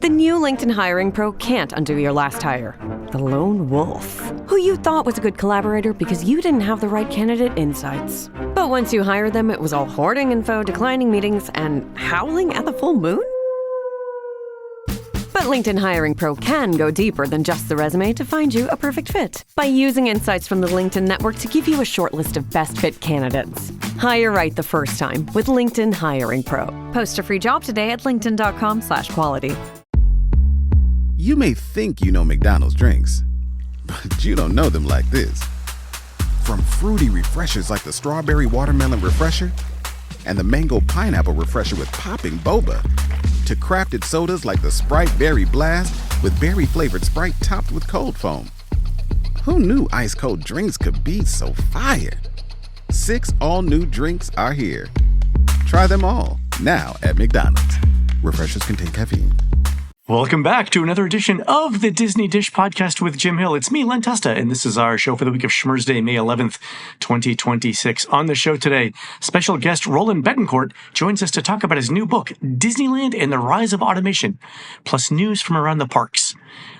The new LinkedIn Hiring Pro can't undo your last hire. The lone wolf, who you thought was a good collaborator because you didn't have the right candidate insights. But once you hired them, it was all hoarding info, declining meetings, and howling at the full moon? But LinkedIn Hiring Pro can go deeper than just the resume to find you a perfect fit by using insights from the LinkedIn network to give you a short list of best fit candidates. Hire right the first time with LinkedIn Hiring Pro. Post a free job today at linkedin.com/quality. You may think you know McDonald's drinks, but you don't know them like this. From fruity refreshers like the Strawberry Watermelon Refresher and the Mango Pineapple Refresher with popping boba, to crafted sodas like the Sprite Berry Blast with berry-flavored Sprite topped with cold foam. Who knew ice-cold drinks could be so fire? 6 all-new drinks are here. Try them all, now at McDonald's. Refreshers contain caffeine. Welcome back to another edition of the Disney Dish Podcast with Jim Hill. It's me, Len Testa, and this is our show for the week of Schmurz Day, May 11th, 2026. On the show today, special guest Roland Betancourt joins us to talk about his new book, Disneyland and the Rise of Automation, plus news from around the parks.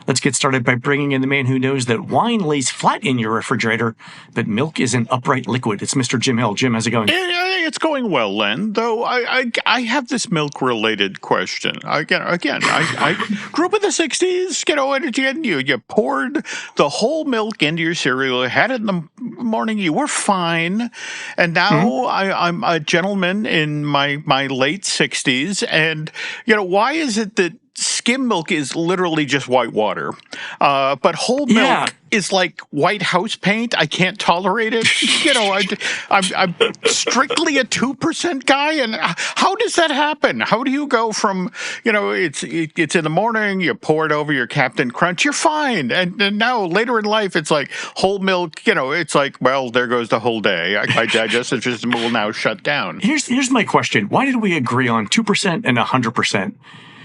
Let's get started by bringing in the man who knows that wine lays flat in your refrigerator, but milk is an upright liquid. It's Mr. Jim Hill. Jim, how's it going? It's going well, Len, though I have this milk-related question. I grew up in the 60s, and you poured the whole milk into your cereal, had it in the morning, you were fine, and now I'm a gentleman in my late 60s, and, why is it that skim milk is literally just white water, but whole milk is like white house paint? I can't tolerate it. I'm strictly a 2% guy, and how does that happen? How do you go from it's in the morning, you pour it over your Captain Crunch, you're fine, and now later in life it's like whole milk. It's like, well, there goes the whole day. My digestive system will now shut down. Here's my question: why did we agree on 2% and 100%?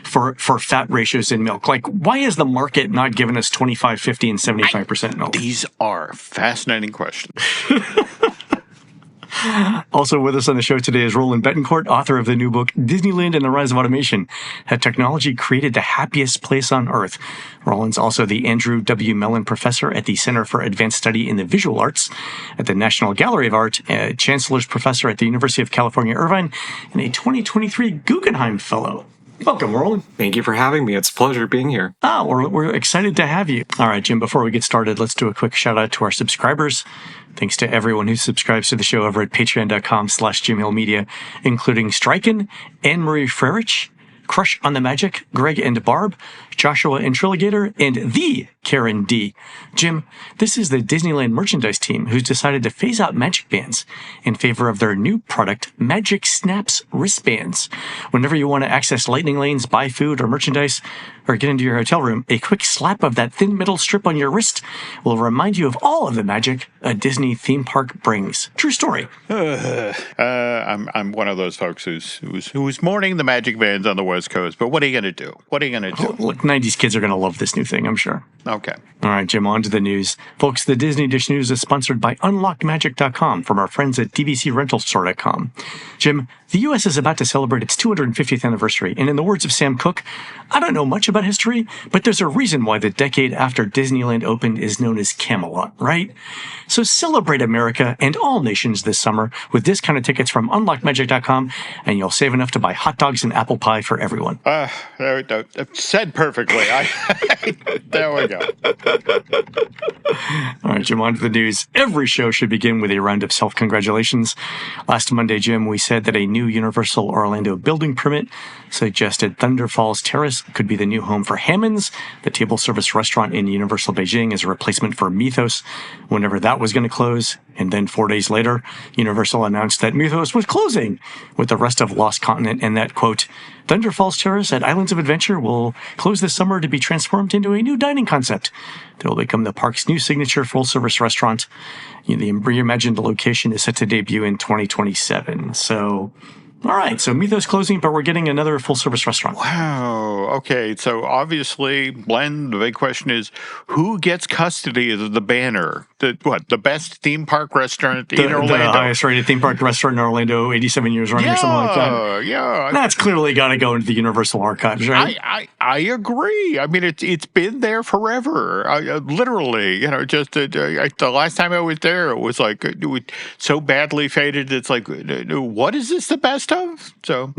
For fat ratios in milk? Like, why has the market not given us 25, 50, and 75% milk? These are fascinating questions. Also with us on the show today is Roland Betancourt, author of the new book, Disneyland and the Rise of Automation, How Technology Created the Happiest Place on Earth. Roland's also the Andrew W. Mellon Professor at the Center for Advanced Study in the Visual Arts at the National Gallery of Art, a Chancellor's Professor at the University of California, Irvine, and a 2023 Guggenheim Fellow. Welcome, Roland. Thank you for having me. It's a pleasure being here. We're excited to have you. All right, Jim, before we get started, let's do a quick shout out to our subscribers. Thanks to everyone who subscribes to the show over at patreon.com/JimHillMedia, including Stryken, Anne-Marie Frerich, Crush on the Magic, Greg and Barb, Joshua Intriligator, and the Karen D. Jim, this is the Disneyland merchandise team who's decided to phase out Magic Bands in favor of their new product, Magic Snaps wristbands. Whenever you want to access lightning lanes, buy food or merchandise, or get into your hotel room, a quick slap of that thin metal strip on your wrist will remind you of all of the magic a Disney theme park brings. True story. I'm one of those folks who's mourning the Magic Bands on the West Coast, but what are you going to do? Look, 90s kids are going to love this new thing, I'm sure. Okay. All right, Jim, on to the news. Folks, the Disney Dish News is sponsored by UnlockedMagic.com from our friends at DVCRentalStore.com. Jim, the U.S. is about to celebrate its 250th anniversary, and in the words of Sam Cooke, I don't know much about history, but there's a reason why the decade after Disneyland opened is known as Camelot, right? So celebrate America and all nations this summer with discounted tickets from UnlockedMagic.com, and you'll save enough to buy hot dogs and apple pie for everyone. Said perfectly. There we go. All right, Jim, on to the news. Every show should begin with a round of self-congratulations. Last Monday, Jim, we said that a new Universal Orlando building permit suggested Thunder Falls Terrace could be the new home for Hammond's, the table service restaurant in Universal Beijing, as a replacement for Mythos, whenever that was going to close. And then 4 days later, Universal announced that Mythos was closing with the rest of Lost Continent, and that, quote, Thunder Falls Terrace at Islands of Adventure will close this summer to be transformed into a new dining concept that will become the park's new signature full-service restaurant. The reimagined location is set to debut in 2027. So, all right, so Mythos closing, but we're getting another full-service restaurant. Wow. Okay, so obviously, Len, the big question is, who gets custody of the banner? The best theme park restaurant in Orlando? The highest-rated theme park restaurant in Orlando, 87 years running or something like that. Yeah. That's clearly got to go into the Universal Archives, right? I agree. I mean, it's been there forever. Literally, just the last time I was there, it was like it was so badly faded. It's like, what is this the best of? So,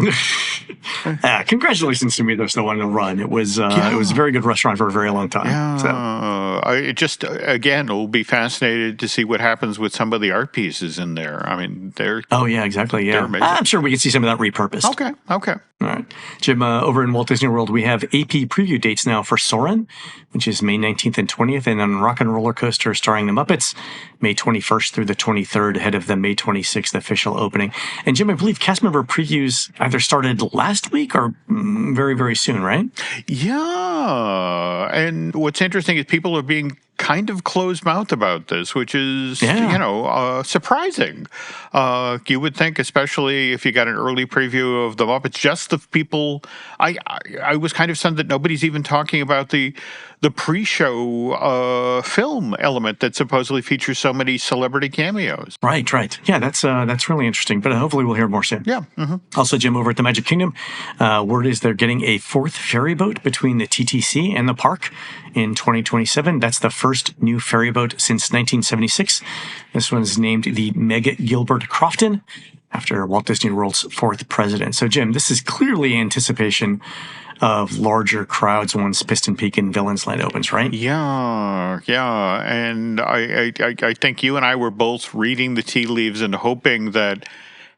congratulations to Mythos, though, on the run. It was it was a very good restaurant for a very long time. Yeah. So. It just again, will be fascinated to see what happens with some of the art pieces in there. I mean, they're exactly. Yeah, I'm sure we can see some of that repurposed. Okay. All right. Jim, over in Walt Disney World, we have AP preview dates now for Soarin, which is May 19th and 20th, and then Rock and Roller Coaster starring the Muppets, May 21st through the 23rd, ahead of the May 26th official opening. And Jim, I believe cast member previews either started last week or very, very soon, right? Yeah. And what's interesting is people are being kind of closed-mouthed about this, which is, surprising. You would think, especially if you got an early preview of the Muppets, just the people. I was kind of stunned that nobody's even talking about the pre-show film element that supposedly features so many celebrity cameos. Right. Yeah, that's really interesting. But hopefully we'll hear more soon. Yeah. Mm-hmm. Also, Jim, over at the Magic Kingdom, word is they're getting a 4th ferry boat between the TTC and the park in 2027. That's the first new ferry boat since 1976. This one's named the Meg Gilbert Crofton, after Walt Disney World's 4th president. So, Jim, this is clearly anticipation of larger crowds once Piston Peak and Villains Land opens, right? Yeah. And I think you and I were both reading the tea leaves and hoping that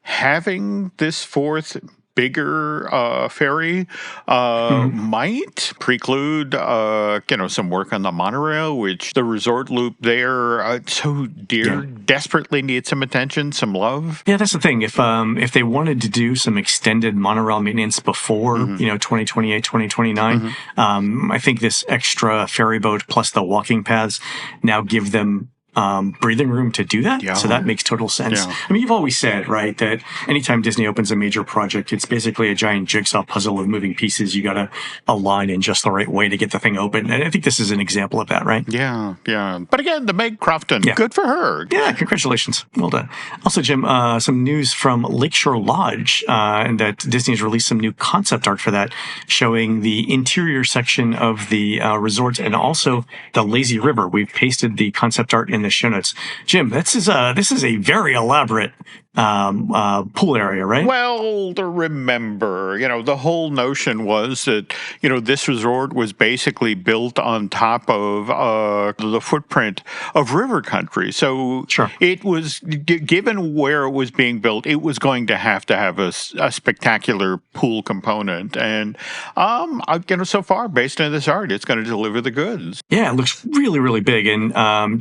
having this 4th bigger ferry might preclude some work on the monorail, which the resort loop there desperately needs some attention, some love. Yeah, that's the thing. If they wanted to do some extended monorail maintenance before 2028, 2029, I think this extra ferry boat plus the walking paths now give them breathing room to do that. Yeah. So that makes total sense. Yeah. I mean, you've always said, right, that anytime Disney opens a major project, it's basically a giant jigsaw puzzle of moving pieces. You got to align in just the right way to get the thing open. And I think this is an example of that, right? Yeah. But again, the Meg Crofton, good for her. Yeah, congratulations. Well done. Also, Jim, some news from Lakeshore Lodge, and that Disney has released some new concept art for that, showing the interior section of the resort and also the lazy river. We've pasted the concept art in the show notes. Jim, this is a very elaborate pool area, right? Well, to remember, the whole notion was that, this resort was basically built on top of the footprint of river country. So it was, given where it was being built, it was going to have a spectacular pool component. And, so far, based on this art, it's going to deliver the goods. Yeah, it looks really, really big. And,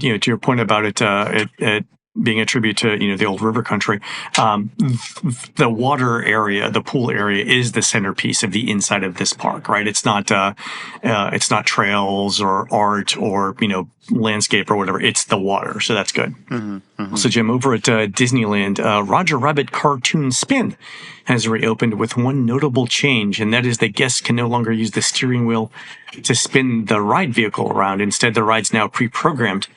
to your point about it being a tribute to, the old river country, the water area, the pool area is the centerpiece of the inside of this park, right? It's not trails or art or, landscape or whatever. It's the water. So that's good. So, Jim, over at Disneyland, Roger Rabbit Cartoon Spin has reopened with one notable change, and that is that guests can no longer use the steering wheel to spin the ride vehicle around. Instead, the ride's now pre-programmed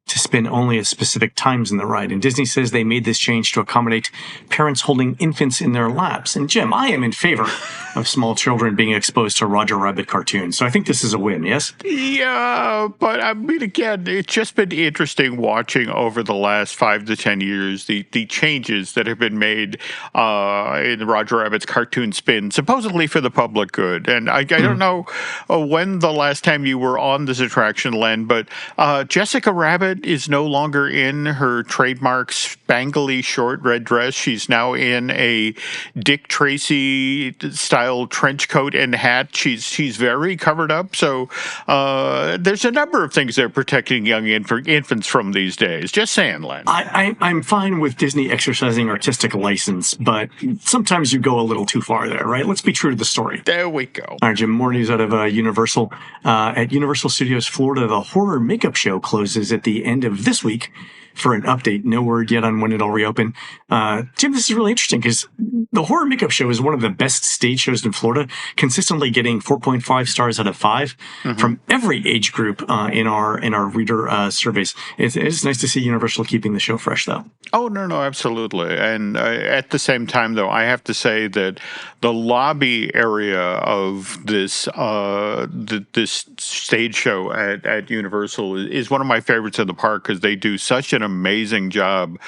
to spin only at specific times in the ride. And Disney says they made this change to accommodate parents holding infants in their laps. And Jim, I am in favor of small children being exposed to Roger Rabbit cartoons. So I think this is a win, yes? Yeah, but I mean, again, it's just been interesting watching over the last 5 to 10 years the changes that have been made in Roger Rabbit's cartoon spin, supposedly for the public good. And I don't know when the last time you were on this attraction, Len, but Jessica Rabbit is no longer in her trademark spangly short red dress. She's now in a Dick Tracy style trench coat and hat. She's very covered up. So there's a number of things they're protecting young infants from these days. Just saying, Len. I'm fine with Disney exercising artistic license, but sometimes you go a little too far there, right? Let's be true to the story. There we go. All right, Jim, more news out of Universal. At Universal Studios Florida, the horror makeup show closes at the end of this week for an update. No word yet on when it'll reopen. Jim, this is really interesting because the Horror Makeup Show is one of the best stage shows in Florida, consistently getting 4.5 stars out of 5 from every age group in our reader surveys. It's nice to see Universal keeping the show fresh, though. Oh, no, absolutely. And at the same time, though, I have to say that the lobby area of this this stage show at Universal is one of my favorites in the park because they do such an amazing job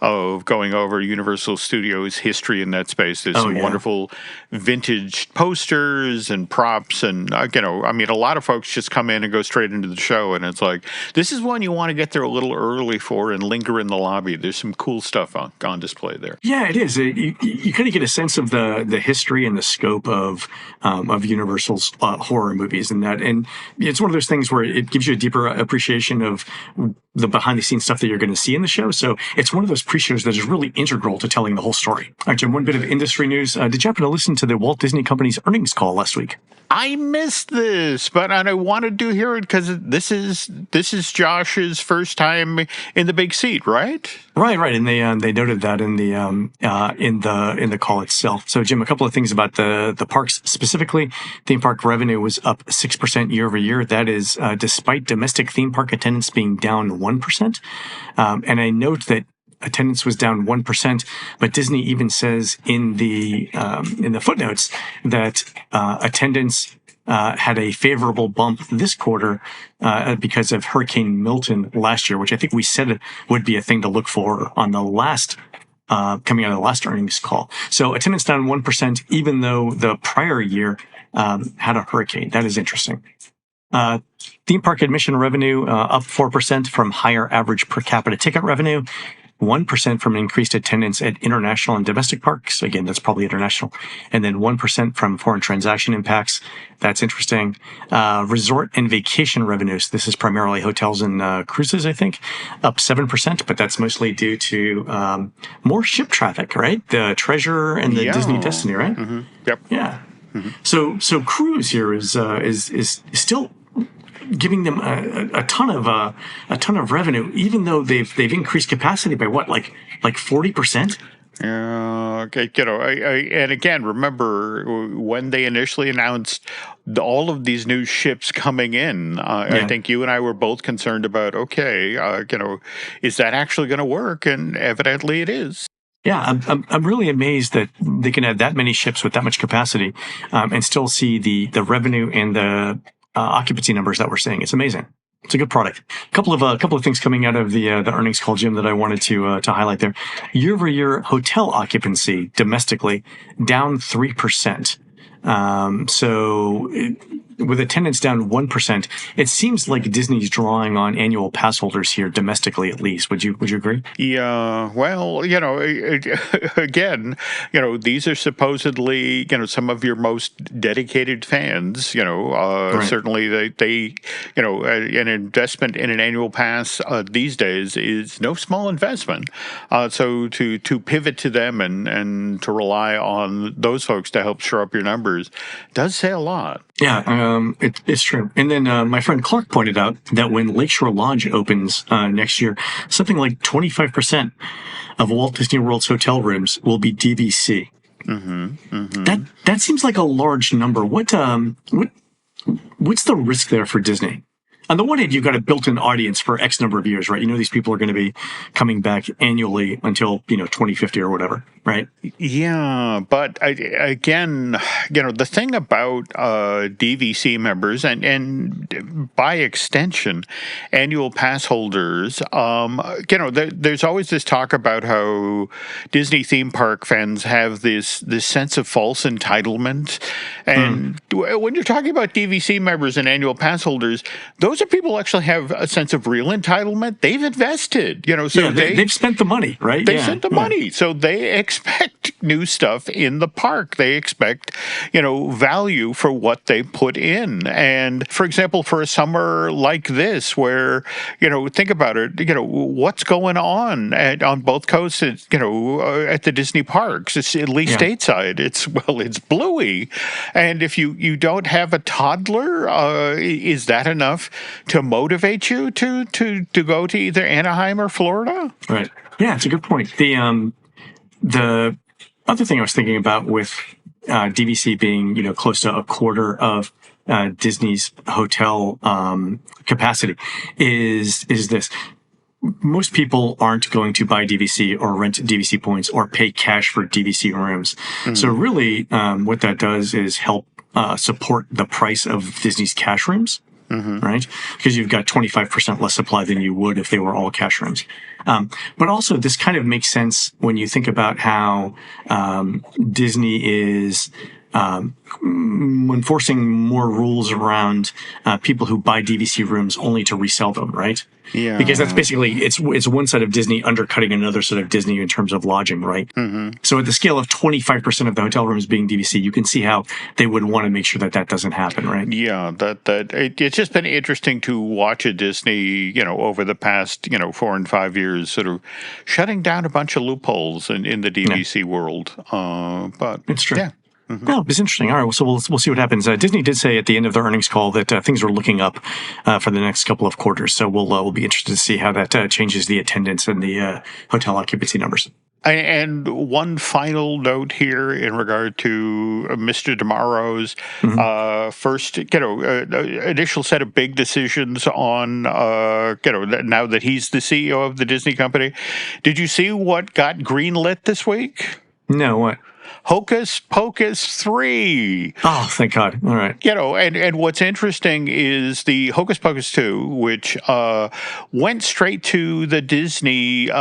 of going over Universal Studios history in that space. There's some wonderful vintage posters and props, and a lot of folks just come in and go straight into the show, and it's like, this is one you want to get there a little early for and linger in the lobby. There's some cool stuff on display there. Yeah, it is. You kind of get a sense of the history and the scope of Universal's horror movies, and it's one of those things where it gives you a deeper appreciation of the behind-the-scenes stuff that you're going to see in the show. So it's one of those pre-shows that is really integral to telling the whole story. All right, Jim, one bit of industry news. Did you happen to listen to the Walt Disney Company's earnings call last week? I missed this, but I wanted to hear it because this is Josh's first time in the big seat, right? Right, and they noted that in the call itself. So, Jim, a couple of things about the parks specifically. Theme park revenue was up 6% year over year. That is despite domestic theme park attendance being down 1%. And I note that attendance was down 1%, but Disney even says in the footnotes that attendance had a favorable bump this quarter because of Hurricane Milton last year, which I think we said would be a thing to look for on the last coming out of the last earnings call. So attendance down 1%, even though the prior year had a hurricane. That is interesting. Theme park admission revenue up 4% from higher average per capita ticket revenue. 1% from increased attendance at international and domestic parks. Again, that's probably international. And then 1% from foreign transaction impacts. That's interesting. Resort and vacation revenues. This is primarily hotels and cruises, I think, up 7%, but that's mostly due to more ship traffic, right? The Treasure and the Disney Destiny, right? Mm-hmm. Yep. Yeah. Mm-hmm. So cruise here is still giving them a ton of revenue, even though they've increased capacity by what, like 40%. Okay, and again, remember when they initially announced all of these new ships coming in, I think you and I were both concerned about, is that actually going to work? And evidently it is. Yeah, I'm really amazed that they can have that many ships with that much capacity and still see the revenue and the occupancy numbers that we're seeing. It's amazing. It's a good product. A couple of things coming out of the earnings call, Jim, that I wanted to highlight there. Year over year, hotel occupancy domestically down 3%. With attendance down 1%, it seems like Disney's drawing on annual pass holders here domestically, at least. Would you agree? Yeah. Well, again, these are supposedly, some of your most dedicated fans. Right. Certainly they an investment in an annual pass these days is no small investment. So to pivot to them and to rely on those folks to help shore up your numbers does say a lot. Yeah, it's true. And then my friend Clark pointed out that when Lakeshore Lodge opens next year, something like 25% of Walt Disney World's hotel rooms will be DVC. Mm-hmm, mm-hmm. That seems like a large number. What's the risk there for Disney? On the one hand, you've got a built-in audience for X number of years, right? These people are going to be coming back annually until, 2050 or whatever, right? Yeah, but again, the thing about DVC members and by extension, annual pass holders, there's always this talk about how Disney theme park fans have this sense of false entitlement. And when you're talking about DVC members and annual pass holders, those are people who actually have a sense of real entitlement. They've invested, so they've spent the money, right? They spent the money, so they expect new stuff in the park. They expect, value for what they put in. And for example, for a summer like this, where, think about it, what's going on on both coasts, at the Disney parks, it's at least stateside. It's Bluey. And if you don't have a toddler, is that enough to motivate you to go to either Anaheim or Florida? Right. Yeah, it's a good point. The other thing I was thinking about with DVC being, close to a quarter of Disney's hotel capacity is this. Most people aren't going to buy DVC or rent DVC points or pay cash for DVC rooms. Mm-hmm. So really, what that does is help support the price of Disney's cash rooms, right? Because you've got 25% less supply than you would if they were all cash rooms. But also, this kind of makes sense when you think about how Disney is enforcing more rules around people who buy DVC rooms only to resell them, right? Yeah. Because that's basically, it's one side of Disney undercutting another side of Disney in terms of lodging, right? Mm-hmm. So at the scale of 25% of the hotel rooms being DVC, you can see how they would want to make sure that doesn't happen, right? Yeah, it's just been interesting to watch a Disney, over the past, 4 and 5 years, sort of shutting down a bunch of loopholes in the DVC world. But it's true. Yeah. Mm-hmm. Well, it's interesting. All right, well, so we'll see what happens. Disney did say at the end of the earnings call that things are looking up for the next couple of quarters. So we'll be interested to see how that changes the attendance and the hotel occupancy numbers. And one final note here in regard to Mr. DeMaro's first, initial set of big decisions on, now that he's the CEO of the Disney company. Did you see what got greenlit this week? No, what? Hocus Pocus 3. Oh, thank God. All right. And what's interesting is the Hocus Pocus 2, which went straight to the Disney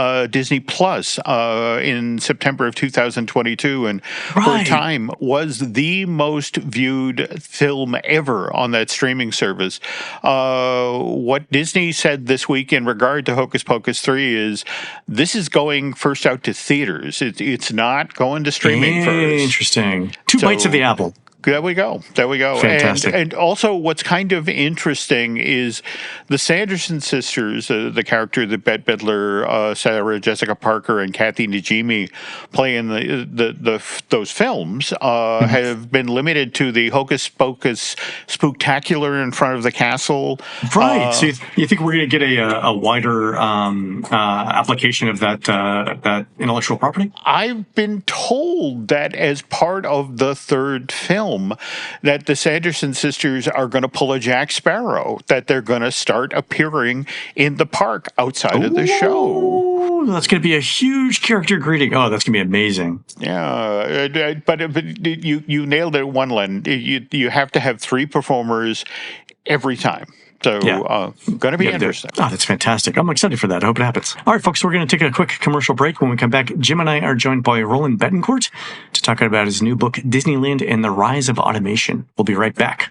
Plus in September of 2022, and for a time was the most viewed film ever on that streaming service. What Disney said this week in regard to Hocus Pocus 3 is this is going first out to theaters. It's not going to streaming first. Interesting. Two bites of the apple. There we go. Fantastic. And also what's kind of interesting is the Sanderson sisters, the character that Bette Midler, Sarah Jessica Parker, and Kathy Najimy play in those films have been limited to the Hocus Pocus Spooktacular in front of the castle. Right. So you think we're going to get a wider application of that intellectual property? I've been told that as part of the third film, that the Sanderson sisters are going to pull a Jack Sparrow, that they're going to start appearing in the park outside of the show. That's going to be a huge character greeting. Oh, that's going to be amazing. Yeah, but you nailed it, one, Len. You have to have 3 performers every time. So, going to be interesting. Oh, that's fantastic. I'm excited for that. I hope it happens. All right, folks, we're going to take a quick commercial break. When we come back, Jim and I are joined by Roland Betancourt to talk about his new book, Disneyland and the Rise of Automation. We'll be right back.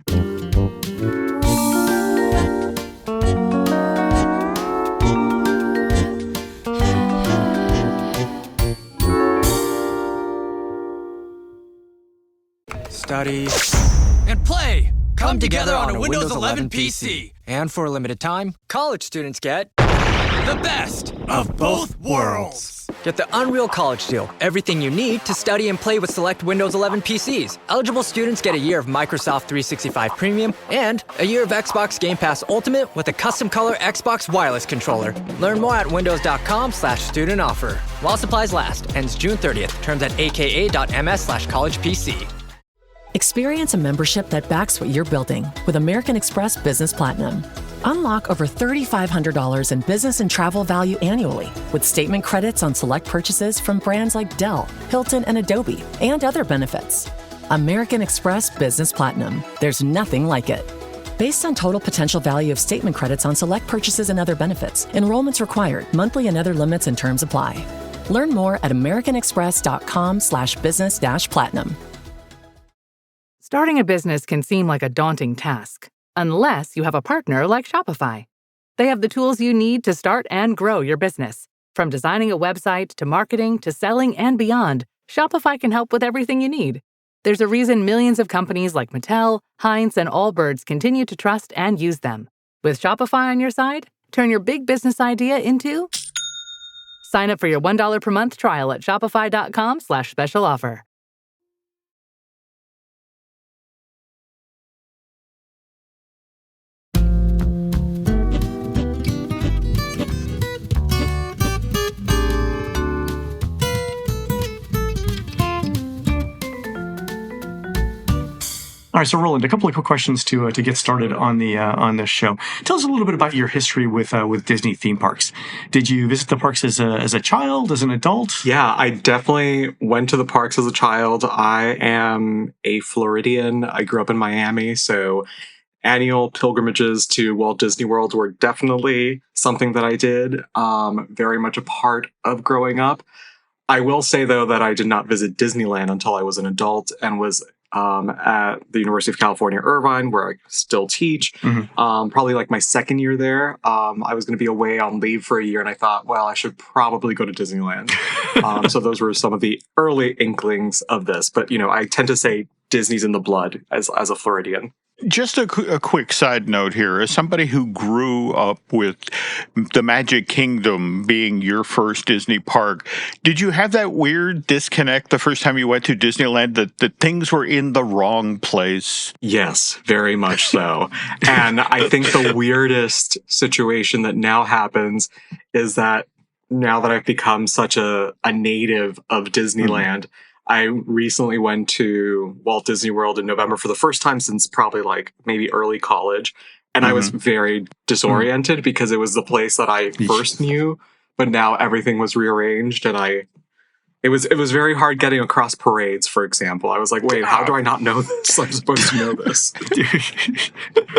Study and play come together on a Windows 11 PC. And for a limited time, college students get the best of both worlds. Get the Unreal College Deal. Everything you need to study and play with select Windows 11 PCs. Eligible students get a year of Microsoft 365 Premium and a year of Xbox Game Pass Ultimate with a custom color Xbox wireless controller. Learn more at windows.com/student offer. While supplies last. Ends June 30th. Terms at aka.ms/collegepc. Experience a membership that backs what you're building with American Express Business Platinum. Unlock over $3,500 in business and travel value annually with statement credits on select purchases from brands like Dell, Hilton, and Adobe, and other benefits. American Express Business Platinum. There's nothing like it. Based on total potential value of statement credits on select purchases and other benefits, enrollments required, monthly and other limits and terms apply. Learn more at americanexpress.com/business-platinum. Starting a business can seem like a daunting task, unless you have a partner like Shopify. They have the tools you need to start and grow your business. From designing a website to marketing to selling and beyond, Shopify can help with everything you need. There's a reason millions of companies like Mattel, Heinz, and Allbirds continue to trust and use them. With Shopify on your side, turn your big business idea into... Sign up for your $1 per month trial at shopify.com/special offer. All right, so Roland, a couple of quick questions to get started on this show. Tell us a little bit about your history with Disney theme parks. Did you visit the parks as a child, as an adult? Yeah, I definitely went to the parks as a child. I am a Floridian. I grew up in Miami, so annual pilgrimages to Walt Disney World were definitely something that I did, very much a part of growing up. I will say, though, that I did not visit Disneyland until I was an adult and was at the University of California, Irvine, where I still teach. Probably like my second year there. I was going to be away on leave for a year, and I thought, well, I should probably go to Disneyland. So those were some of the early inklings of this. But, I tend to say Disney's in the blood as a Floridian. Just a quick side note here. As somebody who grew up with the Magic Kingdom being your first Disney park, did you have that weird disconnect the first time you went to Disneyland that things were in the wrong place? Yes, very much so. And I think the weirdest situation that now happens is that now that I've become such a native of Disneyland, I recently went to Walt Disney World in November for the first time since probably like maybe early college. And I was very disoriented because it was the place that I first knew, but now everything was rearranged and it was very hard getting across parades, for example. I was like, wait, how do I not know this? I'm supposed to know this.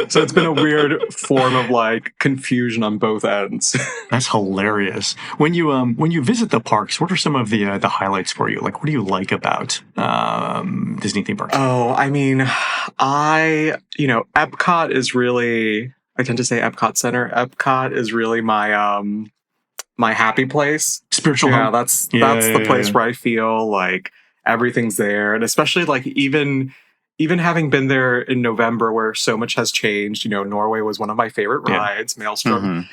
So it's been a weird form of like confusion on both ends. That's hilarious. When you visit the parks, what are some of the highlights for you? Like, what do you like about Disney theme parks? Oh, I mean, Epcot is really, I tend to say Epcot Center. Epcot is really my happy place. Spiritual home. home. That's the place where I feel like everything's there. And especially like even having been there in November where so much has changed, Norway was one of my favorite rides, Maelstrom.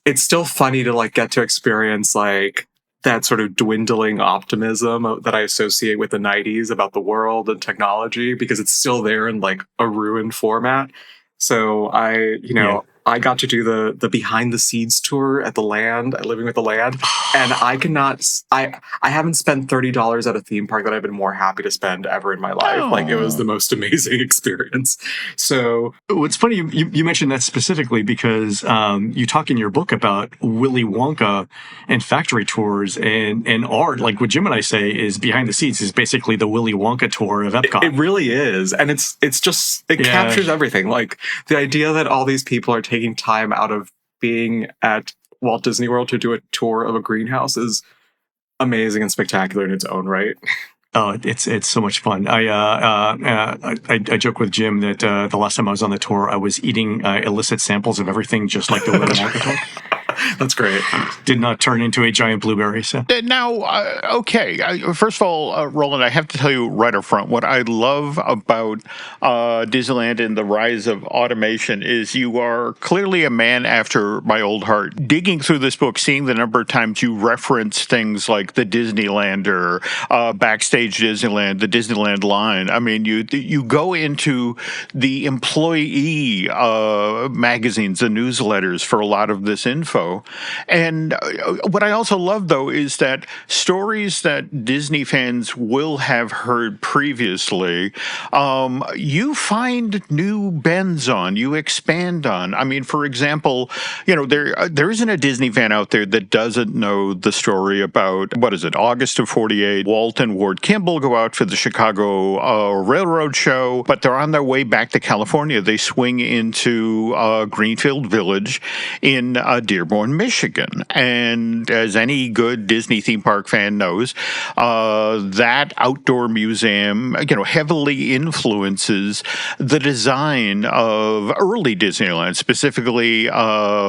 It's still funny to like get to experience like that sort of dwindling optimism that I associate with the 90s about the world and technology, because it's still there in like a ruined format. So I got to do the behind the scenes tour at the Land, at Living with the Land, and I haven't spent $30 at a theme park that I've been more happy to spend ever in my life. Oh. Like, it was the most amazing experience. So what's funny, you mentioned that specifically because you talk in your book about Willy Wonka and factory tours and art. Like what Jim and I say is behind the scenes is basically the Willy Wonka tour of Epcot. It really is, and it captures everything. Like the idea that all these people are taking time out of being at Walt Disney World to do a tour of a greenhouse is amazing and spectacular in its own right. Oh, it's so much fun. I joke with Jim that the last time I was on the tour, I was eating illicit samples of everything, just like the Willy Wonka tour. That's great. Did not turn into a giant blueberry. So now, okay. First of all, Roland, I have to tell you right up front, what I love about Disneyland and the rise of automation is you are clearly a man after my old heart. Digging through this book, seeing the number of times you reference things like the Disneylander, Backstage Disneyland, the Disneyland line. I mean, you go into the employee magazines and newsletters for a lot of this info. And what I also love, though, is that stories that Disney fans will have heard previously, you find new bends on, you expand on. I mean, for example, there isn't a Disney fan out there that doesn't know the story about, August of '48. Walt and Ward Kimball go out for the Chicago Railroad Show, but they're on their way back to California. They swing into Greenfield Village in Dearborn, Michigan. And as any good Disney theme park fan knows, that outdoor museum, heavily influences the design of early Disneyland, specifically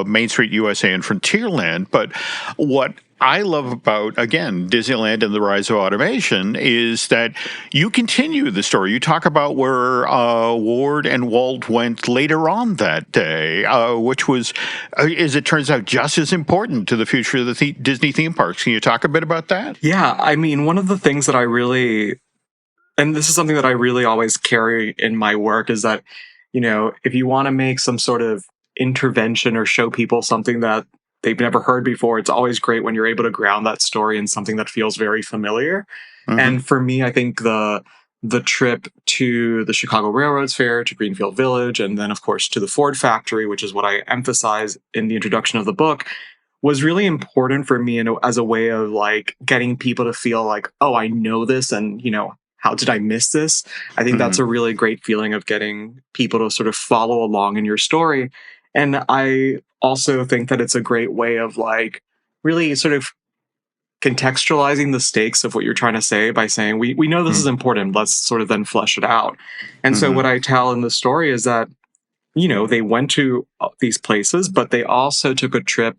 Main Street USA and Frontierland. But what I love about, again, Disneyland and the rise of automation is that you continue the story. You talk about where Ward and Walt went later on that day, which was, as it turns out, just as important to the future of the Disney theme parks. Can you talk a bit about that? Yeah, I mean, one of the things that I really, and this is something that I really always carry in my work, is that, if you want to make some sort of intervention or show people something that they've never heard before, it's always great when you're able to ground that story in something that feels very familiar. And for me, I think the the trip to the Chicago Railroad's Fair, to Greenfield Village, and then, of course, to the Ford factory, which is what I emphasize in the introduction of the book, was really important for me as a way of like getting people to feel like, oh, I know this, and, you know, how did I miss this? I think that's a really great feeling of getting people to sort of follow along in your story. And I also think that it's a great way of like really sort of contextualizing the stakes of what you're trying to say by saying, we know this is important, let's sort of then flesh it out. And so what I tell in the story is that, you know, they went to these places, but they also took a trip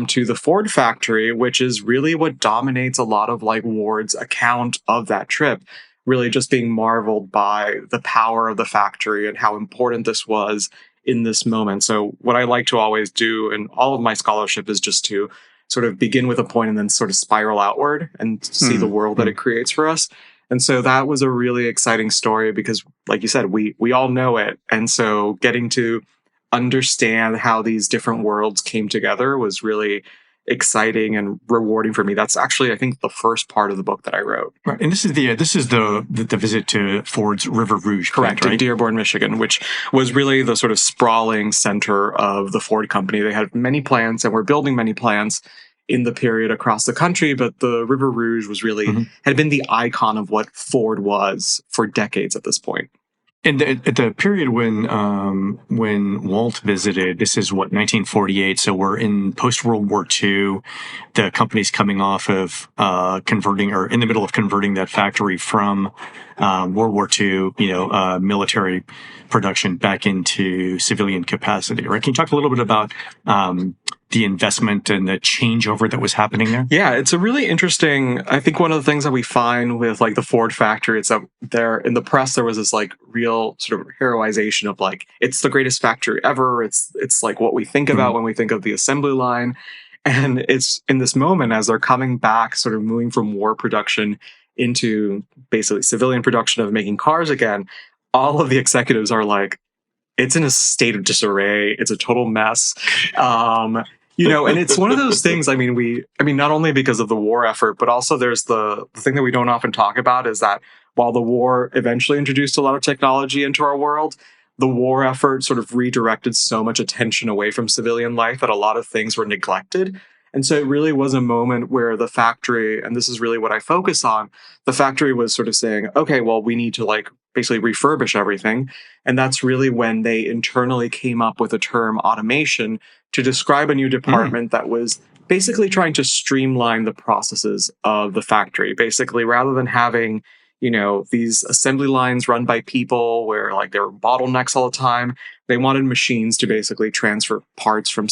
to the Ford factory, which is really what dominates a lot of like Ward's account of that trip, really just being marveled by the power of the factory and how important this was in this moment. So what I like to always do in all of my scholarship is just to sort of begin with a point and then sort of spiral outward and see the world that it creates for us. And so that was a really exciting story because, like you said, we all know it. And so getting to understand how these different worlds came together was really exciting and rewarding for me. That's actually, I think, the first part of the book that I wrote. Right. And this is the visit to Ford's River Rouge plant, correct, right? in Dearborn, Michigan, which was really the sort of sprawling center of the Ford company. They had many plants and were building many plants in the period across the country, but the River Rouge was really had been the icon of what Ford was for decades at this point. And at the period when Walt visited, this is what, 1948. So we're in post-World War II. The company's coming off of converting, or in the middle of converting that factory from World War II, military production back into civilian capacity. Right? Can you talk a little bit about the investment and the changeover that was happening there? Yeah, it's a really interesting, I think one of the things that we find with like the Ford factory, it's that there in the press, there was this like real sort of heroization of like, it's the greatest factory ever. It's like what we think about when we think of the assembly line. And it's in this moment as they're coming back, sort of moving from war production into basically civilian production of making cars again, all of the executives are like, it's in a state of disarray. It's a total mess. And it's one of those things, I mean, not only because of the war effort, but also there's the thing that we don't often talk about is that while the war eventually introduced a lot of technology into our world, the war effort sort of redirected so much attention away from civilian life that a lot of things were neglected. And so it really was a moment where the factory, and this is really what I focus on, the factory was sort of saying, okay, well, we need to like basically refurbish everything. And that's really when they internally came up with the term automation to describe a new department that was basically trying to streamline the processes of the factory. Basically, rather than having, these assembly lines run by people where like there were bottlenecks all the time, they wanted machines to basically transfer parts from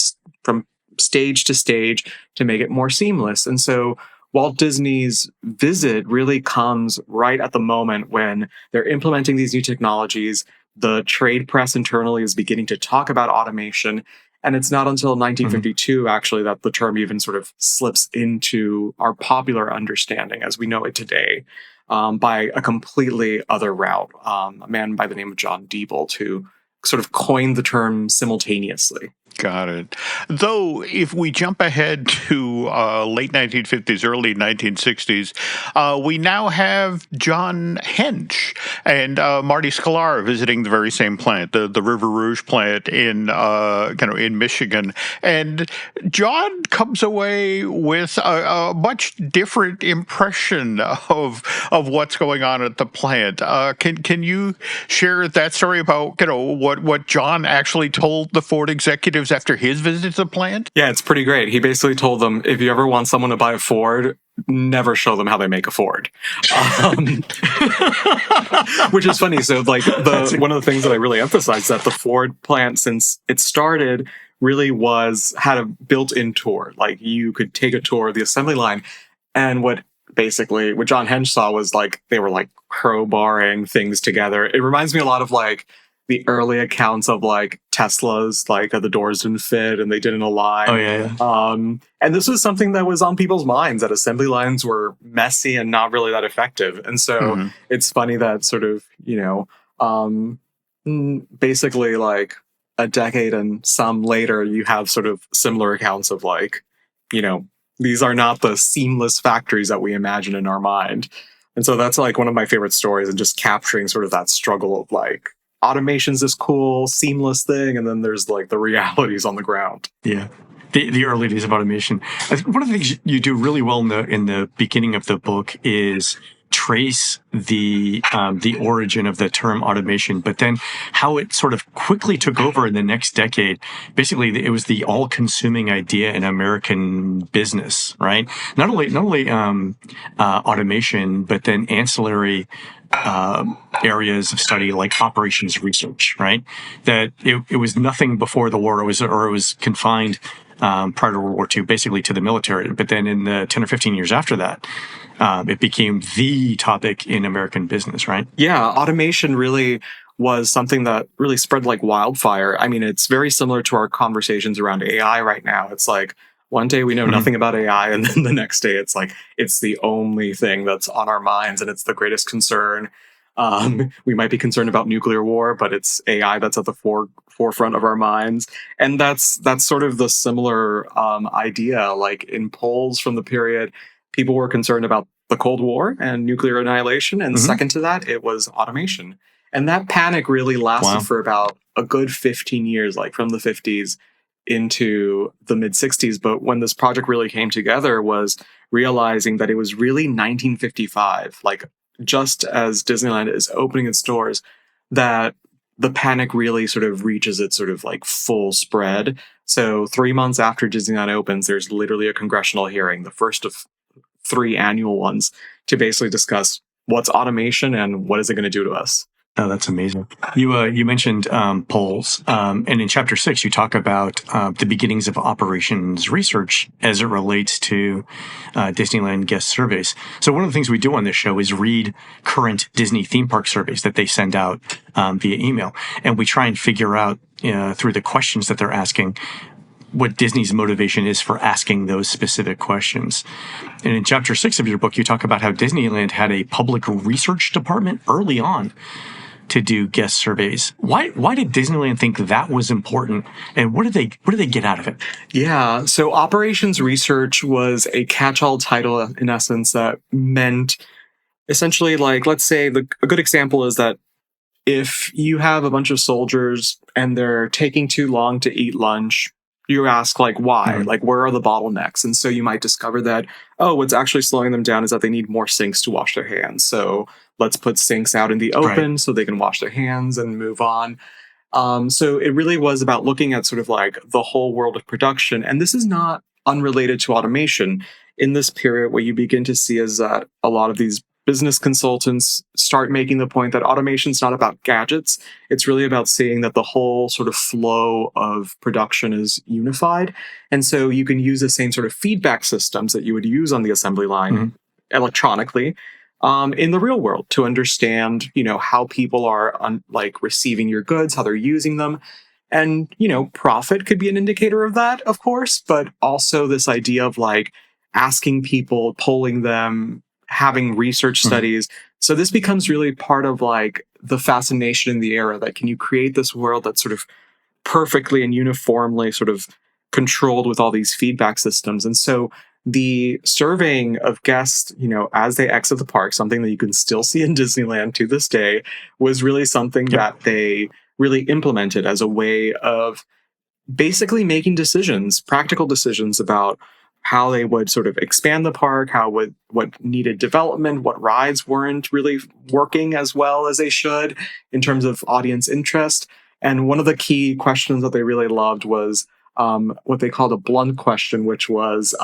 stage to stage to make it more seamless. And so Walt Disney's visit really comes right at the moment when they're implementing these new technologies. The trade press internally is beginning to talk about automation. And it's not until 1952, actually, that the term even sort of slips into our popular understanding as we know it today by a completely other route. A man by the name of John Diebold, who sort of coined the term simultaneously. Got it. Though, if we jump ahead to late 1950s, early 1960s, we now have John Hench and Marty Sklar visiting the very same plant, the River Rouge plant in in Michigan. And John comes away with a much different impression of what's going on at the plant. Can you share that story about what John actually told the Ford executives after his visit to the plant? Yeah, it's pretty great. He basically told them, if you ever want someone to buy a Ford, never show them how they make a Ford. Which is funny. So like one of the things that I really emphasize is that the Ford plant, since it started, really had a built-in tour. Like you could take a tour of the assembly line, and what John Hench saw was like they were like crowbarring things together. It reminds me a lot of like the early accounts of like Teslas, like the doors didn't fit and they didn't align. Oh yeah. And this was something that was on people's minds, that assembly lines were messy and not really that effective. And so it's funny that sort of, basically like a decade and some later, you have sort of similar accounts of like, these are not the seamless factories that we imagine in our mind. And so that's like one of my favorite stories, and just capturing sort of that struggle of like, automation's this cool, seamless thing, and then there's like the realities on the ground. Yeah. The early days of automation. One of the things you do really well in the beginning of the book is trace the origin of the term automation, but then how it sort of quickly took over in the next decade. Basically, it was the all-consuming idea in American business, right? Not only automation, but then ancillary areas of study like operations research, right? That it was nothing before the war. It was confined prior to World War II, basically to the military. But then in the 10 or 15 years after that, it became the topic in American business, right? Yeah, automation really was something that really spread like wildfire. I mean, it's very similar to our conversations around AI right now. It's like one day we know nothing about AI, and then the next day it's like it's the only thing that's on our minds, and it's the greatest concern. We might be concerned about nuclear war, but it's AI that's at the forefront of our minds. And that's sort of the similar idea. Like in polls from the period, people were concerned about the Cold War and nuclear annihilation. And second to that, it was automation. And that panic really lasted for about a good 15 years, like from the 50s into the mid 60s. But when this project really came together was realizing that it was really 1955, like just as Disneyland is opening its doors, that the panic really sort of reaches its sort of like full spread. So 3 months after Disneyland opens, there's literally a congressional hearing, the first of 3 annual ones, to basically discuss what's automation and what is it going to do to us. Oh, that's amazing. You mentioned polls, and in Chapter 6, you talk about the beginnings of operations research as it relates to Disneyland guest surveys. So one of the things we do on this show is read current Disney theme park surveys that they send out via email, and we try and figure out through the questions that they're asking what Disney's motivation is for asking those specific questions. And in Chapter 6 of your book, you talk about how Disneyland had a public research department early on to do guest surveys. Why did Disneyland think that was important, and what did they get out of it? Yeah, so operations research was a catch-all title in essence that meant essentially, like, let's say a good example is that if you have a bunch of soldiers and they're taking too long to eat lunch, you ask, like, why? Like, where are the bottlenecks? And so you might discover that, what's actually slowing them down is that they need more sinks to wash their hands. So let's put sinks out in the open so they can wash their hands and move on. So it really was about looking at sort of like the whole world of production. And this is not unrelated to automation. In this period, what you begin to see is that a lot of these business consultants start making the point that automation is not about gadgets. It's really about seeing that the whole sort of flow of production is unified. And so you can use the same sort of feedback systems that you would use on the assembly line electronically in the real world to understand, how people are receiving your goods, how they're using them. And, profit could be an indicator of that, of course, but also this idea of like asking people, polling them, having research studies. So this becomes really part of like the fascination in the era that can you create this world that's sort of perfectly and uniformly sort of controlled with all these feedback systems. And so the surveying of guests, as they exit the park, something that you can still see in Disneyland to this day, was really something that they really implemented as a way of basically making decisions, practical decisions about how they would sort of expand the park, what needed development, what rides weren't really working as well as they should in terms of audience interest. And one of the key questions that they really loved was what they called a blunt question, which was,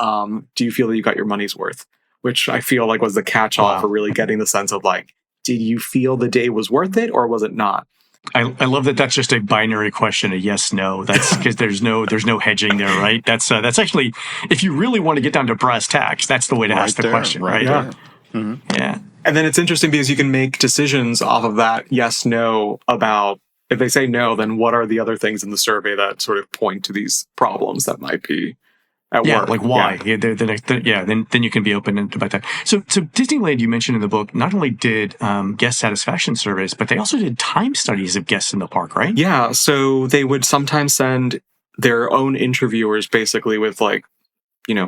do you feel that you got your money's worth? Which I feel like was the catch-all for really getting the sense of like, did you feel the day was worth it or was it not? I love that that's just a binary question, a yes, no. That's because there's no hedging there, right? That's actually, if you really want to get down to brass tacks, that's the way to ask the question, right? Yeah. Yeah. And then it's interesting because you can make decisions off of that yes, no about, if they say no, then what are the other things in the survey that sort of point to these problems that might be at work? Like why? Then you can be open about that. So Disneyland, you mentioned in the book, not only did guest satisfaction surveys, but they also did time studies of guests in the park, right? Yeah, so they would sometimes send their own interviewers basically with like,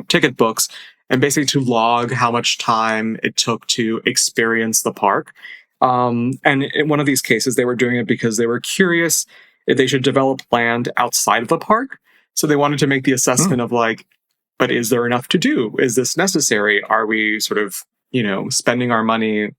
ticket books, and basically to log how much time it took to experience the park. And in one of these cases, they were doing it because they were curious if they should develop land outside of the park. So they wanted to make the assessment of like, but is there enough to do? Is this necessary? Are we sort of, spending our money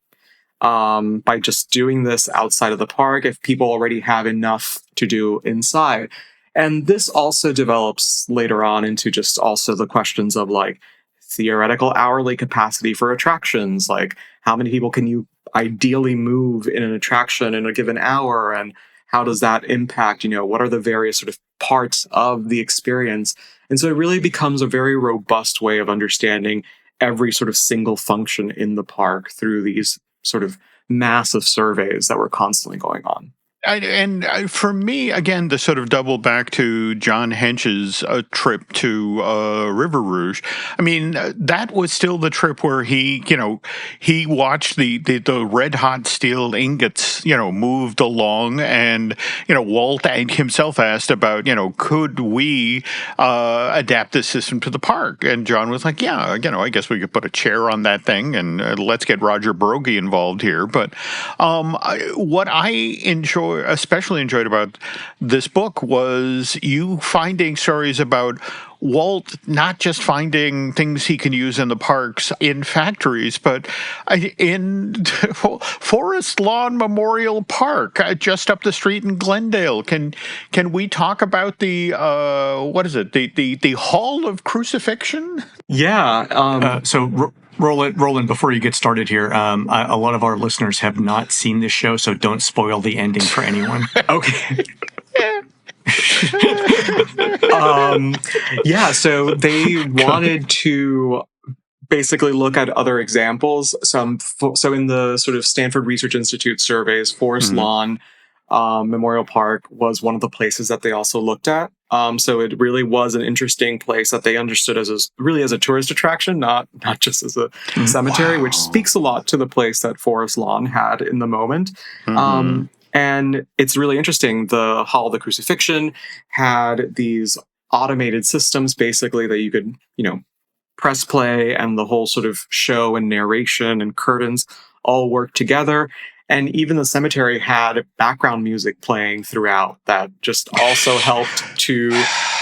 by just doing this outside of the park if people already have enough to do inside? And this also develops later on into just also the questions of like theoretical hourly capacity for attractions. Like how many people can you ideally move in an attraction in a given hour? And how does that impact, what are the various sort of parts of the experience? And so it really becomes a very robust way of understanding every sort of single function in the park through these sort of massive surveys that were constantly going on. And for me, again, to sort of double back to John Hench's trip to River Rouge, I mean, that was still the trip where he watched the red hot steel ingots, moved along, and, Walt himself asked about, could we adapt this system to the park? And John was like, yeah, I guess we could put a chair on that thing and let's get Roger Broggie involved here. But what I especially enjoyed about this book was you finding stories about Walt not just finding things he can use in the parks in factories, but in Forest Lawn Memorial Park, just up the street in Glendale. Can we talk about the what is it? The Hall of Crucifixion? Yeah. Roland, before you get started here, a lot of our listeners have not seen this show, so don't spoil the ending for anyone. Okay. So they wanted to basically look at other examples. So in the sort of Stanford Research Institute surveys, Forest Lawn Memorial Park was one of the places that they also looked at. So it really was an interesting place that they understood as a tourist attraction, not just as a cemetery, which speaks a lot to the place that Forest Lawn had in the moment. And it's really interesting. The Hall of the Crucifixion had these automated systems, basically, that you could, press play, and the whole sort of show and narration and curtains all work together. And even the cemetery had background music playing throughout that just also helped to,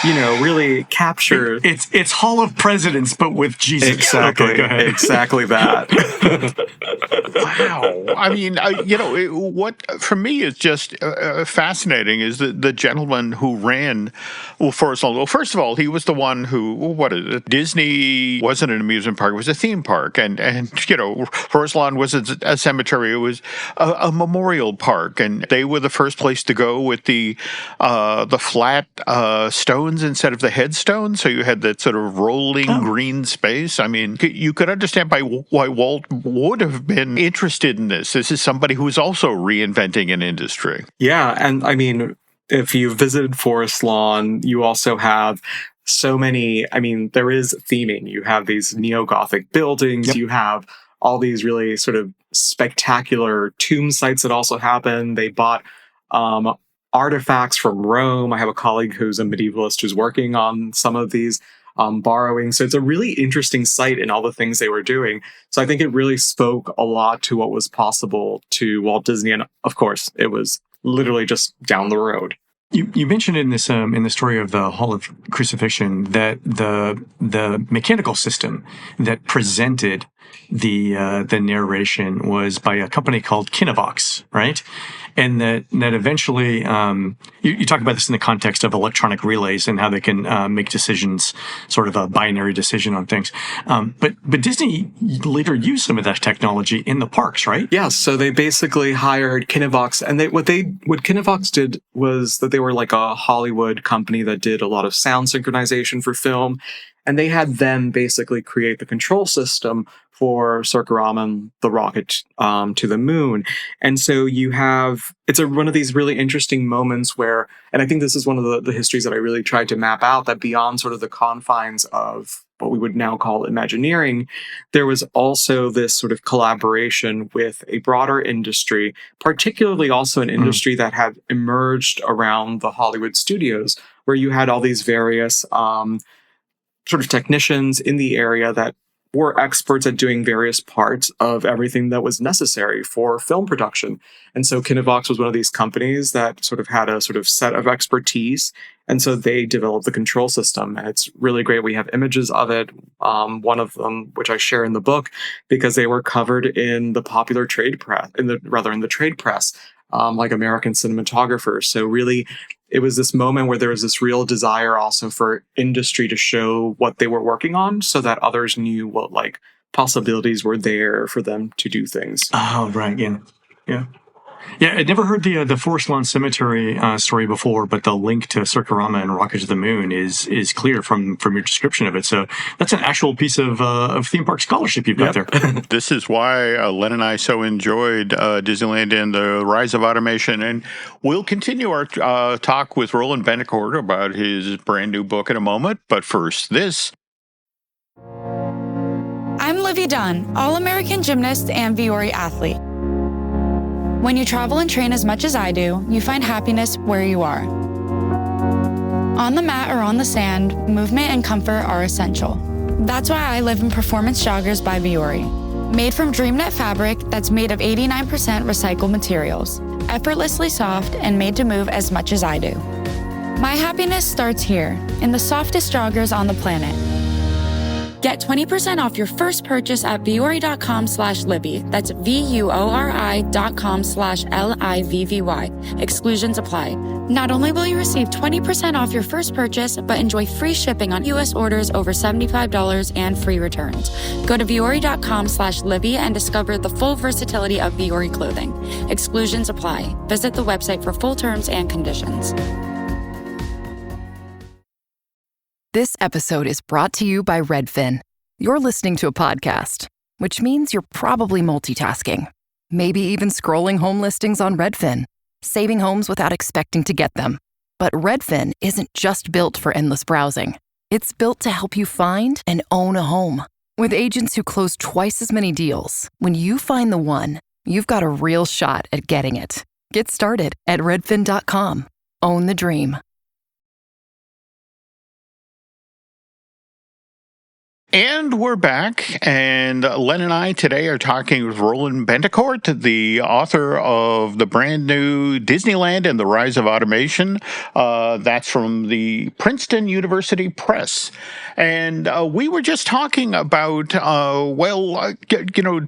really capture. It's Hall of Presidents, but with Jesus. Exactly. Okay, exactly that. Wow. I mean, what for me is just fascinating is the gentleman who ran Forest Lawn. Well, first of all, he was the one who, Disney wasn't an amusement park, it was a theme park. And Forest Lawn was a cemetery. It was a memorial park. And they were the first place to go with the flat stones instead of the headstones. So you had that sort of rolling green space. I mean, you could understand why Walt would have been interested in this. This is somebody who's also reinventing an industry. Yeah. And I mean, if you visited Forest Lawn, you also have so many, there is theming. You have these neo-Gothic buildings. Yep. You have all these really sort of spectacular tomb sites that also happen. They bought artifacts from Rome. I have a colleague who's a medievalist who's working on some of these borrowing. So it's a really interesting site in all the things they were doing. So I think it really spoke a lot to what was possible to Walt Disney. And of course, it was literally just down the road. You mentioned in this in the story of the Hall of Crucifixion that the mechanical system that presented the narration was by a company called Kinevox, right? And that eventually, you talk about this in the context of electronic relays and how they can make decisions, sort of a binary decision on things. But Disney later used some of that technology in the parks, right? Yeah. So they basically hired Kinevox, and what Kinevox did was that they were like a Hollywood company that did a lot of sound synchronization for film, and they had them basically create the control system for Soarin the rocket to the moon. And so you have, it's one of these really interesting moments where, and I think this is one of the histories that I really tried to map out, that beyond sort of the confines of what we would now call Imagineering, there was also this sort of collaboration with a broader industry, particularly also an industry that had emerged around the Hollywood studios, where you had all these various sort of technicians in the area that were experts at doing various parts of everything that was necessary for film production. And so Kinetovox was one of these companies that sort of had a sort of set of expertise. And so they developed the control system. And it's really great. We have images of it. One of them, which I share in the book, because they were covered in the popular trade press, in the trade press, like American cinematographers. So really, it was this moment where there was this real desire also for industry to show what they were working on so that others knew what like possibilities were there for them to do things. Oh, right. Yeah. Yeah. Yeah, I'd never heard the Forest Lawn Cemetery story before, but the link to Circarama and Rocket to the Moon is clear from your description of it. So that's an actual piece of theme park scholarship you've got there. This is why Len and I so enjoyed Disneyland and the rise of automation. And we'll continue our talk with Roland Betancourt about his brand new book in a moment. But first, this. I'm Livy Dunn, All-American gymnast and Viore athlete. When you travel and train as much as I do, you find happiness where you are. On the mat or on the sand, movement and comfort are essential. That's why I live in Performance Joggers by Viore. Made from DreamNet fabric that's made of 89% recycled materials, effortlessly soft and made to move as much as I do. My happiness starts here, in the softest joggers on the planet. Get 20% off your first purchase at Viore.com/Livy. That's VUORI.com/LIVVY. Exclusions apply. Not only will you receive 20% off your first purchase, but enjoy free shipping on U.S. orders over $75 and free returns. Go to Viore.com/Livy and discover the full versatility of Viore clothing. Exclusions apply. Visit the website for full terms and conditions. This episode is brought to you by Redfin. You're listening to a podcast, which means you're probably multitasking. Maybe even scrolling home listings on Redfin, saving homes without expecting to get them. But Redfin isn't just built for endless browsing. It's built to help you find and own a home. With agents who close twice as many deals, when you find the one, you've got a real shot at getting it. Get started at redfin.com. Own the dream. And we're back, and Len and I today are talking with Roland Betancourt, the author of the brand new Disneyland and the Rise of Automation. That's from the Princeton University Press. And we were just talking about,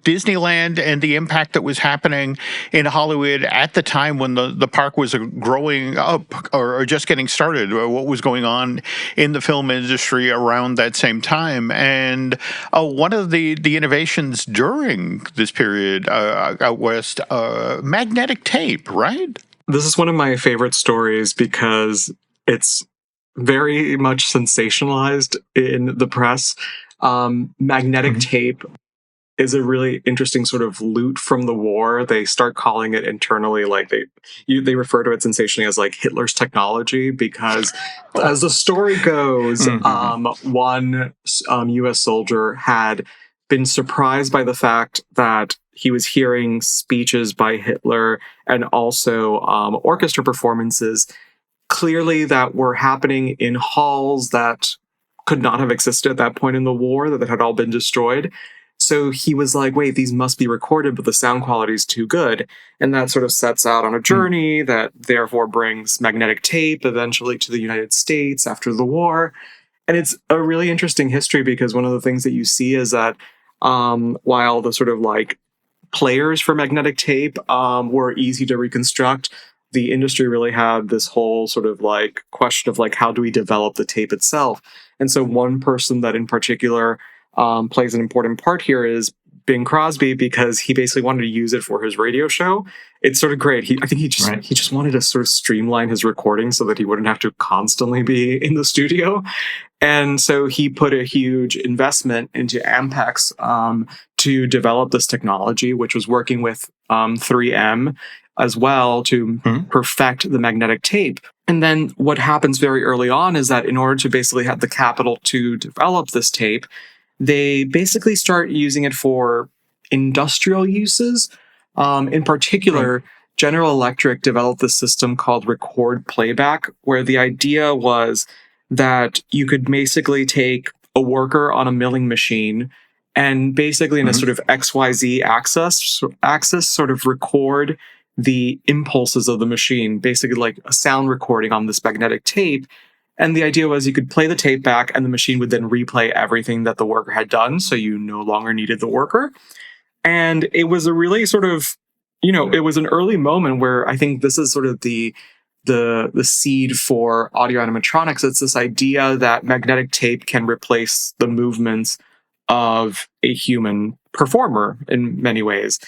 Disneyland and the impact that was happening in Hollywood at the time when the park was growing up or just getting started, what was going on in the film industry around that same time. And one of the innovations during this period out west, magnetic tape, right? This is one of my favorite stories because it's very much sensationalized in the press. Magnetic tape is a really interesting sort of loot from the war. They start calling it internally, like they refer to it sensationally as like Hitler's technology, because as the story goes, one U.S. soldier had been surprised by the fact that he was hearing speeches by Hitler and also orchestra performances clearly that were happening in halls that could not have existed at that point in the war, that had all been destroyed. So he was like, wait, these must be recorded, but the sound quality is too good. And that sort of sets out on a journey that therefore brings magnetic tape eventually to the United States after the war. And it's a really interesting history because one of the things that you see is that while the sort of like players for magnetic tape were easy to reconstruct, the industry really had this whole sort of like question of like, how do we develop the tape itself? And so one person that in particular plays an important part here is Bing Crosby, because he basically wanted to use it for his radio show. It's sort of great. He just wanted to sort of streamline his recording so that he wouldn't have to constantly be in the studio. And so he put a huge investment into Ampex to develop this technology, which was working with 3M as well to perfect the magnetic tape. And then what happens very early on is that in order to basically have the capital to develop this tape, they basically start using it for industrial uses. In particular, General Electric developed this system called record playback, where the idea was that you could basically take a worker on a milling machine and basically in a sort of XYZ axis sort of record the impulses of the machine, basically like a sound recording on this magnetic tape. And the idea was you could play the tape back and the machine would then replay everything that the worker had done, so you no longer needed the worker. And it was a really sort of, it was an early moment where I think this is sort of the seed for audio animatronics. It's this idea that magnetic tape can replace the movements of a human performer in many ways.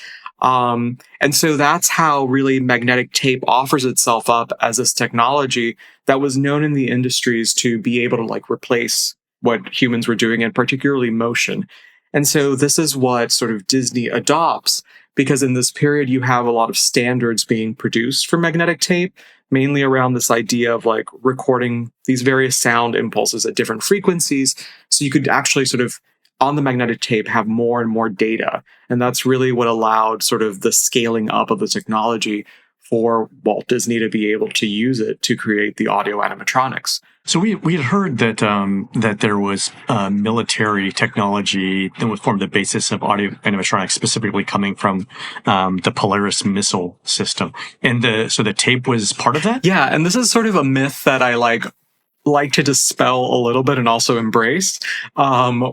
And so that's how really magnetic tape offers itself up as this technology that was known in the industries to be able to like replace what humans were doing, and particularly motion. And so this is what sort of Disney adopts, because in this period you have a lot of standards being produced for magnetic tape, mainly around this idea of like recording these various sound impulses at different frequencies. So you could actually sort of, on the magnetic tape, have more and more data. And that's really what allowed sort of the scaling up of the technology for Walt Disney to be able to use it to create the audio animatronics. So we had heard that that there was military technology that would form the basis of audio animatronics, specifically coming from the Polaris missile system, and so the tape was part of that. Yeah, and this is sort of a myth that I like to dispel a little bit and also embrace,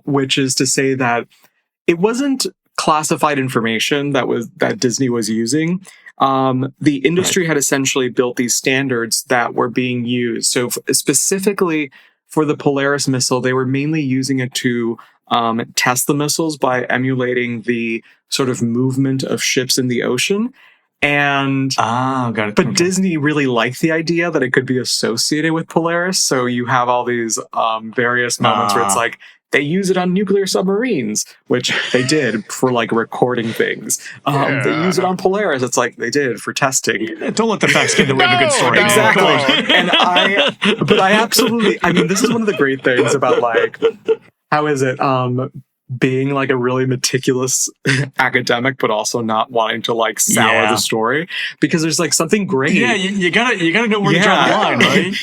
which is to say that it wasn't classified information that Disney was using. The industry had essentially built these standards that were being used. So specifically for the Polaris missile, they were mainly using it to test the missiles by emulating the sort of movement of ships in the ocean. And got it. But Disney really liked the idea that it could be associated with Polaris. So you have all these various moments where it's like, they use it on nuclear submarines, which they did for like recording things. They use it on Polaris. It's like they did for testing. Don't let the facts get in the way of a good story. Exactly. And I absolutely, I mean, this is one of the great things about like, how is it being like a really meticulous academic, but also not wanting to like sour the story, because there's like something great. Yeah, you gotta know where to draw the line, right?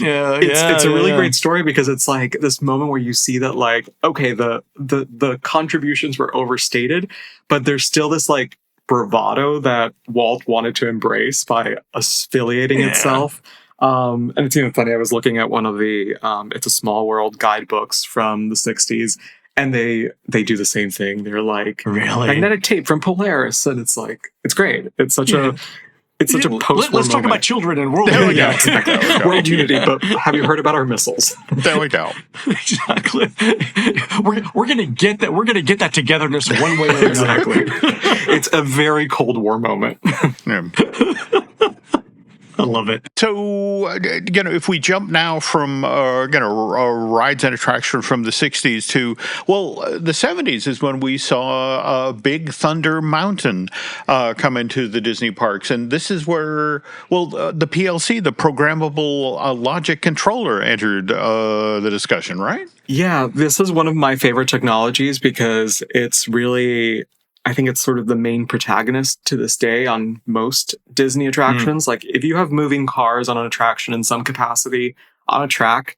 It's a really great story, because it's like this moment where you see that like, okay, the contributions were overstated, but there's still this like bravado that Walt wanted to embrace by affiliating itself. And it's even funny, I was looking at one of the It's a Small World guidebooks from the 60s, and they do the same thing. They're like, really? Magnetic tape from Polaris, and it's like, it's great. It's such a post-war moment. Let's talk about children and world unity. Yeah, exactly. World unity, but have you heard about our missiles? There we go. Exactly. We're gonna get that. We're gonna get that togetherness one way or another. Exactly. It's a very Cold War moment. Yeah. I love it. So, if we jump now from, rides and attractions from the 60s to, the 70s is when we saw Big Thunder Mountain come into the Disney parks. And this is where, the PLC, the Programmable Logic Controller, entered the discussion, right? Yeah, this is one of my favorite technologies, because it's really, I think it's sort of the main protagonist to this day on most Disney attractions. Like, if you have moving cars on an attraction in some capacity on a track,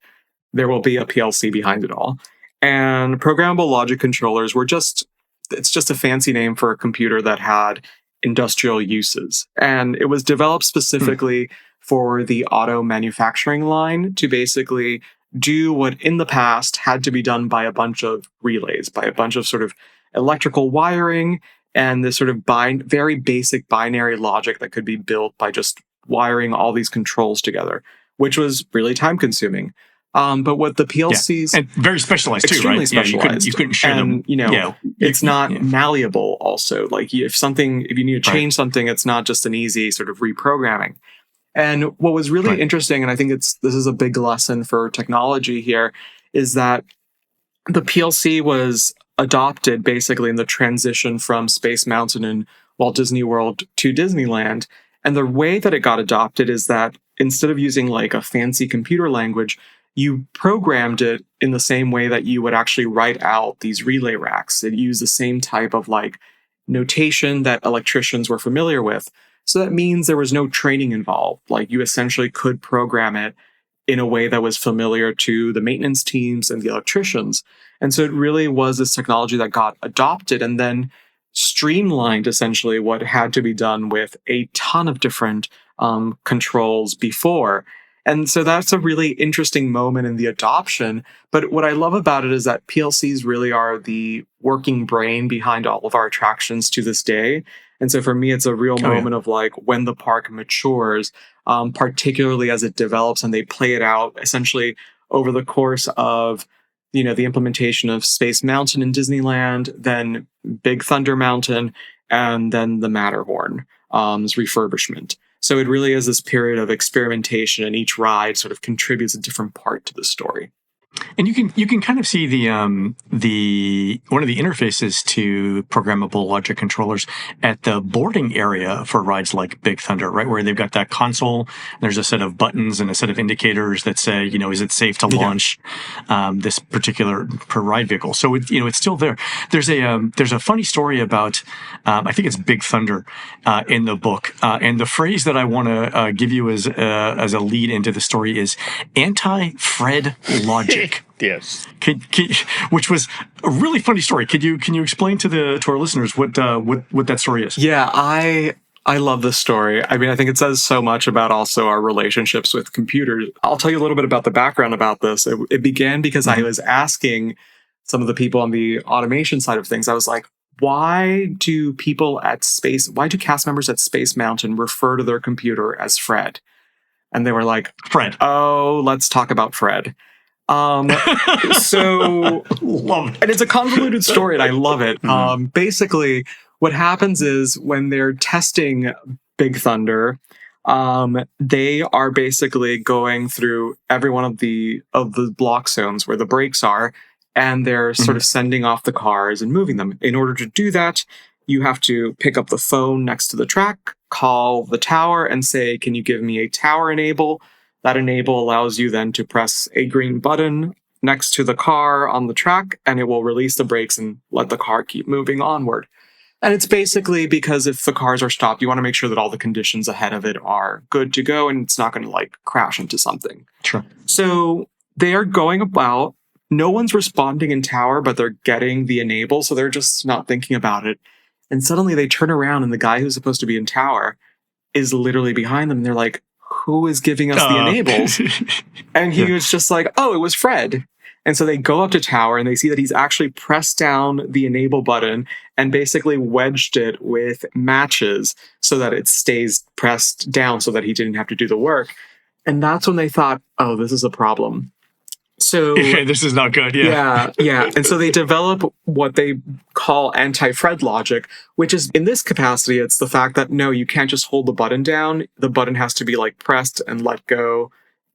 there will be a PLC behind it all. And programmable logic controllers it's just a fancy name for a computer that had industrial uses. And it was developed specifically for the auto manufacturing line to basically do what in the past had to be done by a bunch of relays, by a bunch of sort of electrical wiring, and this sort of very basic binary logic that could be built by just wiring all these controls together, which was really time consuming. But what the PLCs... And very specialized too, right? Extremely specialized. You couldn't share them. It's not malleable also. Like if you need to change something, it's not just an easy sort of reprogramming. And what was really interesting, and I think this is a big lesson for technology here, is that the PLC was adopted basically in the transition from Space Mountain and Walt Disney World to Disneyland. And the way that it got adopted is that instead of using like a fancy computer language, you programmed it in the same way that you would actually write out these relay racks. It used the same type of like notation that electricians were familiar with. So that means there was no training involved. Like, you essentially could program it in a way that was familiar to the maintenance teams and the electricians. And so it really was this technology that got adopted and then streamlined essentially what had to be done with a ton of different controls before. And so that's a really interesting moment in the adoption. But what I love about it is that PLCs really are the working brain behind all of our attractions to this day. And so for me, it's a real moment of like when the park matures, particularly as it develops and they play it out essentially over the course of, you know, the implementation of Space Mountain in Disneyland, then Big Thunder Mountain, and then the Matterhorn's refurbishment. So it really is this period of experimentation, and each ride sort of contributes a different part to the story. And you can kind of see the one of the interfaces to programmable logic controllers at the boarding area for rides like Big Thunder, right, where they've got that console. There's a set of buttons and a set of indicators that say, you know, is it safe to launch this particular per ride vehicle? So it's still there. There's a funny story about I think it's Big Thunder in the book, and the phrase that I want to give you as a lead into the story is anti-Fred logic. Yes. Which was a really funny story. Can you explain to our listeners what that story is? Yeah, I love this story. I mean, I think it says so much about also our relationships with computers. I'll tell you a little bit about the background about this. It began because I was asking some of the people on the automation side of things. I was like, why do cast members at Space Mountain refer to their computer as Fred? And they were like, Fred. Oh, let's talk about Fred. So love it. And it's a convoluted story and I love it. Basically what happens is when they're testing Big Thunder, they are basically going through every one of the block zones where the brakes are, and they're sort of sending off the cars and moving them. In order to do that, you have to pick up the phone next to the track, call the tower and say, can you give me a tower enable? That enable allows you then to press a green button next to the car on the track, and it will release the brakes and let the car keep moving onward. And it's basically because if the cars are stopped, you want to make sure that all the conditions ahead of it are good to go and it's not going to like crash into something. Sure. So they are going about, no one's responding in tower, but they're getting the enable, so they're just not thinking about it. And suddenly they turn around and the guy who's supposed to be in tower is literally behind them. And they're like, who is giving us the enables? And he was just like, oh, it was Fred. And so they go up to tower and they see that he's actually pressed down the enable button and basically wedged it with matches so that it stays pressed down so that he didn't have to do the work. And that's when they thought, oh, this is a problem. So this is not good. Yeah. And so they develop what they call anti-Fred logic, which is in this capacity, it's the fact that no, you can't just hold the button down. The button has to be like pressed and let go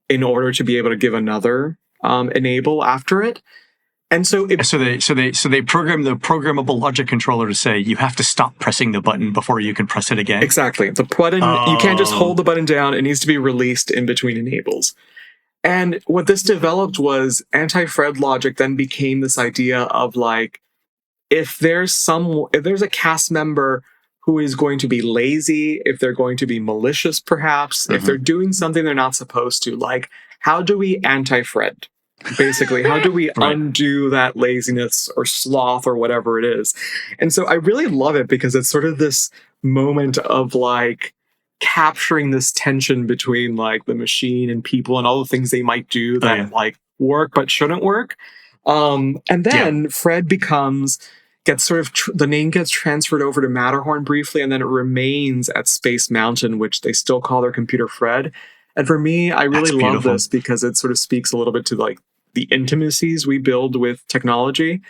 in order to be able to give another enable after it. And so they program the programmable logic controller to say you have to stop pressing the button before you can press it again. Exactly. The button, you can't just hold the button down. It needs to be released in between enables. And what this developed was anti-Fred logic then became this idea of like, if there's a cast member who is going to be lazy, if they're going to be malicious, perhaps, if they're doing something they're not supposed to, like, how do we anti-Fred? Basically, how do we undo that laziness or sloth or whatever it is? And so I really love it because it's sort of this moment of like, capturing this tension between like the machine and people and all the things they might do that like work but shouldn't work. And then Fred gets sort of the name gets transferred over to Matterhorn briefly, and then it remains at Space Mountain, which they still call their computer Fred. And for me, I really love this because it sort of speaks a little bit to like the intimacies we build with technology.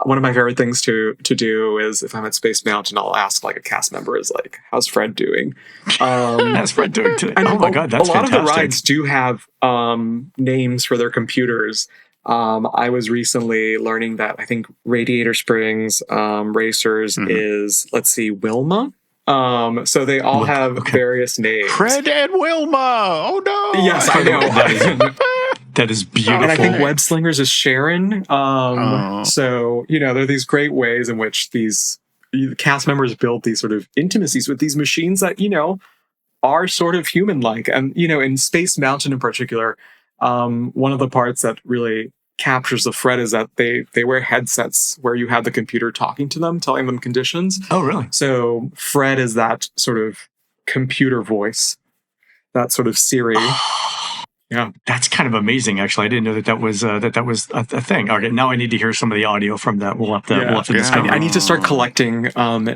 One of my favorite things to do is if I'm at Space Mountain, I'll ask like a cast member is like, how's Fred doing? How's Fred doing today? And oh my God, that's fantastic. A lot of the rides do have names for their computers. I was recently learning that I think Radiator Springs Racers is, Wilma. So they all have various names. Fred and Wilma! Oh no! Yes, I know. That is beautiful. And I think Web Slingers is Sharon. So, there are these great ways in which these cast members build these sort of intimacies with these machines that, are sort of human-like. And, in Space Mountain in particular, one of the parts that really captures the Fred is that they wear headsets where you have the computer talking to them, telling them conditions. Oh, really? So Fred is that sort of computer voice, that sort of Siri. Yeah, that's kind of amazing. Actually, I didn't know that was a thing. Okay, now I need to hear some of the audio from that. We'll have to discover. I need to start collecting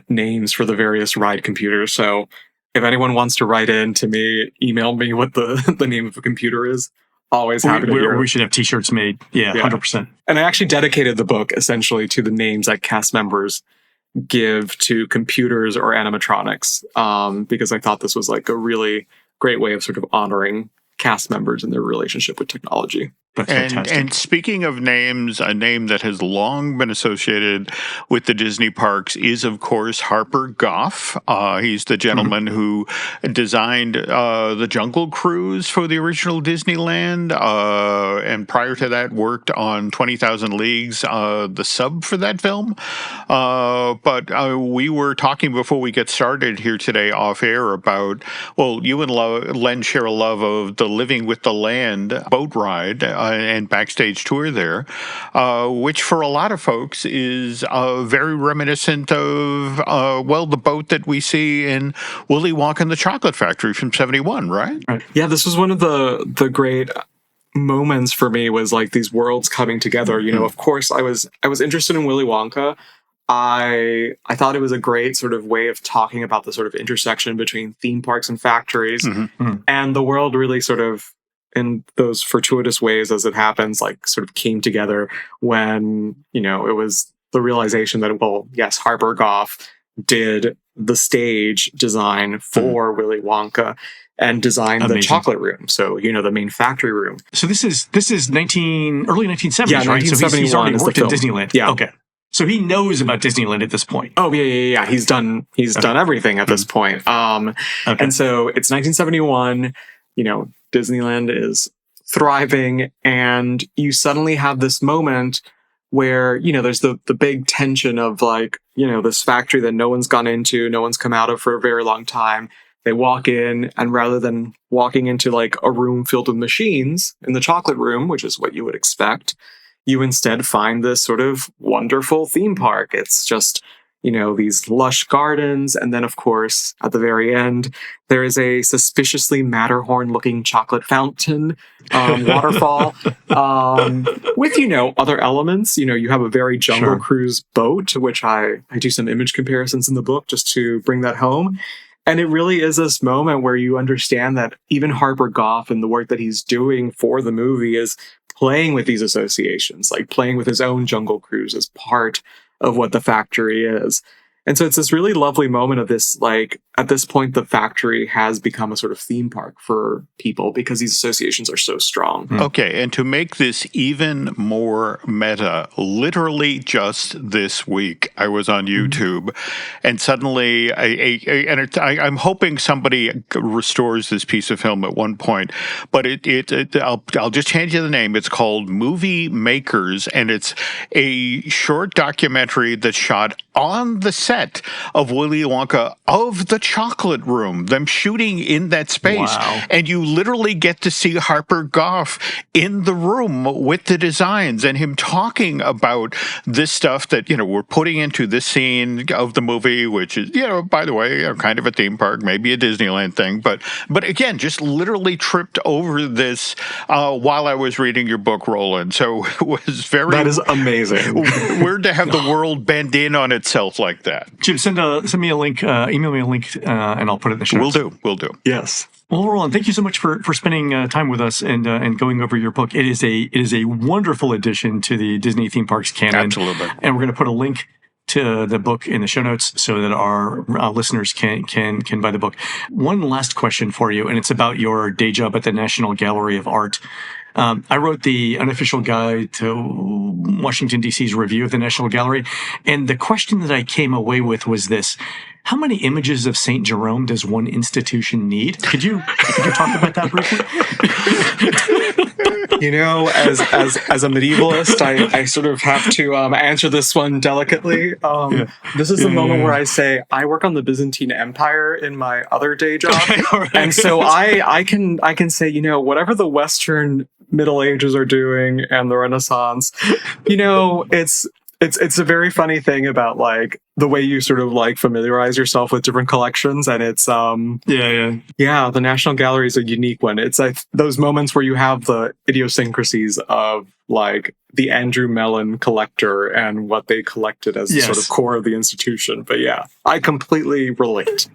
names for the various ride computers. So if anyone wants to write in to me, email me what the name of a computer is. Always happy to hear. We should have T-shirts made. Yeah, 100%. And I actually dedicated the book essentially to the names that cast members give to computers or animatronics, because I thought this was like a really great way of sort of honoring cast members and their relationship with technology. That's fantastic. And speaking of names, a name that has long been associated with the Disney parks is, of course, Harper Goff. He's the gentleman who designed the Jungle Cruise for the original Disneyland, and prior to that worked on 20,000 Leagues, the sub for that film. But we were talking before we get started here today off air about, you and Len share a love of the Living with the Land boat ride and backstage tour there, which for a lot of folks is very reminiscent of, the boat that we see in Willy Wonka and the Chocolate Factory from 1971, right? Yeah, this was one of the great moments for me, was like these worlds coming together. Of course, I was interested in Willy Wonka. I thought it was a great sort of way of talking about the sort of intersection between theme parks and factories, and the world really sort of, in those fortuitous ways as it happens, like sort of came together when, it was the realization that, yes, Harper Goff did the stage design for Willy Wonka and designed the chocolate room. So, the main factory room. So this is early 1970s, yeah, right? So he's already worked at Disneyland. Yeah. Okay. So he knows about Disneyland at this point. Oh, yeah. He's done everything at this point. And so it's 1971, Disneyland is thriving, and you suddenly have this moment where, there's the big tension of like, this factory that no one's gone into, no one's come out of for a very long time. They walk in, and rather than walking into like a room filled with machines in the chocolate room, which is what you would expect, you instead find this sort of wonderful theme park. It's just, these lush gardens. And then, of course, at the very end, there is a suspiciously Matterhorn-looking chocolate fountain, waterfall, with, other elements. You have a very Jungle Cruise boat, which I do some image comparisons in the book just to bring that home. And it really is this moment where you understand that even Harper Goff and the work that he's doing for the movie is playing with these associations, like playing with his own Jungle Cruise as part of what the factory is. And so it's this really lovely moment of this, like, at this point, the factory has become a sort of theme park for people because these associations are so strong. Okay, and to make this even more meta, literally just this week, I was on YouTube, and suddenly, I'm hoping somebody restores this piece of film at one point, but I'll just change you the name. It's called Movie Makers, and it's a short documentary that's shot on the set of Willy Wonka of the chocolate room, them shooting in that space. Wow. And you literally get to see Harper Goff in the room with the designs and him talking about this stuff that, we're putting into this scene of the movie, which is, by the way, kind of a theme park, maybe a Disneyland thing. But again, just literally tripped over this while I was reading your book, Roland. So it was very... That is amazing. Weird to have the world bend in on itself like that. Jim, send me a link, email me a link, and I'll put it in the show notes. Will do. Yes. Well, Roland, thank you so much for spending time with us and going over your book. It is a wonderful addition to the Disney theme parks canon. Absolutely. And we're going to put a link to the book in the show notes so that our listeners can buy the book. One last question for you, and it's about your day job at the National Gallery of Art. I wrote the unofficial guide to Washington, D.C.'s review of the National Gallery, and the question that I came away with was this: how many images of St. Jerome does one institution need? Could you talk about that briefly? You know, as a medievalist, I sort of have to answer this one delicately. This is the moment where I say I work on the Byzantine Empire in my other day job, right. And so I can say, you know, whatever the Western Middle Ages are doing and the Renaissance, you know, it's a very funny thing about like the way you sort of like familiarize yourself with different collections, and it's the National Gallery is a unique one. It's like those moments where you have the idiosyncrasies of like the Andrew Mellon collector and what they collected as the sort of core of the institution. But yeah, I completely relate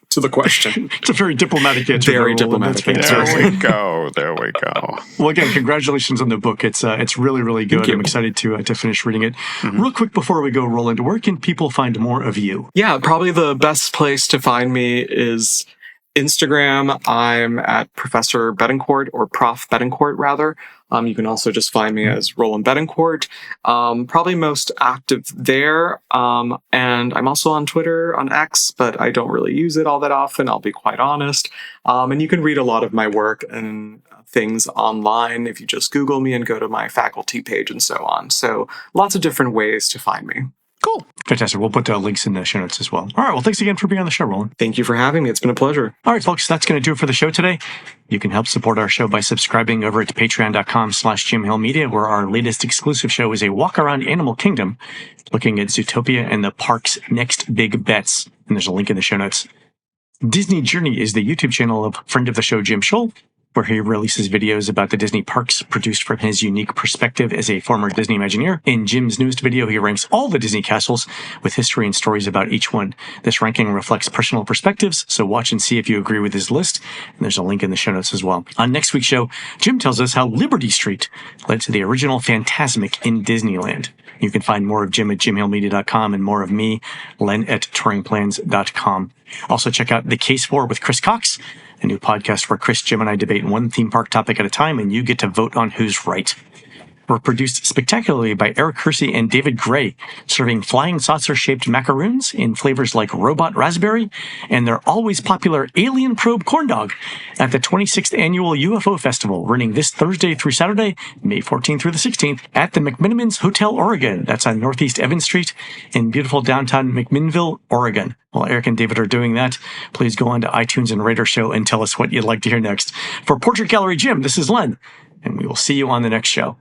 to the question. It's a very diplomatic answer. Very diplomatic answer. There we go. Well, again, congratulations on the book. It's really, really good. I'm excited to finish reading it. Real quick before we go, Roland, where can people find more of you? Yeah, probably the best place to find me is Instagram. I'm at Professor Betancourt, or Prof Betancourt, rather. You can also just find me as Roland Betancourt. Probably most active there. And I'm also on Twitter, on X, but I don't really use it all that often, I'll be quite honest. And you can read a lot of my work and things online if you just Google me and go to my faculty page and so on. So lots of different ways to find me. Cool. Fantastic. We'll put links in the show notes as well. All right. Well, thanks again for being on the show, Roland. Thank you for having me. It's been a pleasure. All right, folks. That's going to do it for the show today. You can help support our show by subscribing over at patreon.com/JimHillMedia, where our latest exclusive show is a walk around Animal Kingdom, looking at Zootopia and the park's next big bets. And there's a link in the show notes. Disney Journey is the YouTube channel of friend of the show, Jim Scholl, where he releases videos about the Disney parks produced from his unique perspective as a former Disney Imagineer. In Jim's newest video, he ranks all the Disney castles with history and stories about each one. This ranking reflects personal perspectives, so watch and see if you agree with his list, and there's a link in the show notes as well. On next week's show, Jim tells us how Liberty Street led to the original Fantasmic in Disneyland. You can find more of Jim at jimhillmedia.com and more of me, Len, at touringplans.com. Also check out The Case For with Chris Cox, a new podcast where Chris, Jim, and I debate one theme park topic at a time, and you get to vote on who's right. We're produced spectacularly by Eric Kersey and David Gray, serving flying saucer-shaped macaroons in flavors like robot raspberry and their always popular alien probe corn dog at the 26th Annual UFO Festival, running this Thursday through Saturday, May 14th through the 16th, at the McMinimans Hotel Oregon. That's on Northeast Evans Street in beautiful downtown McMinnville, Oregon. While Eric and David are doing that, please go on to iTunes and rate our show and tell us what you'd like to hear next. For Portrait Gallery Jim, this is Len, and we will see you on the next show.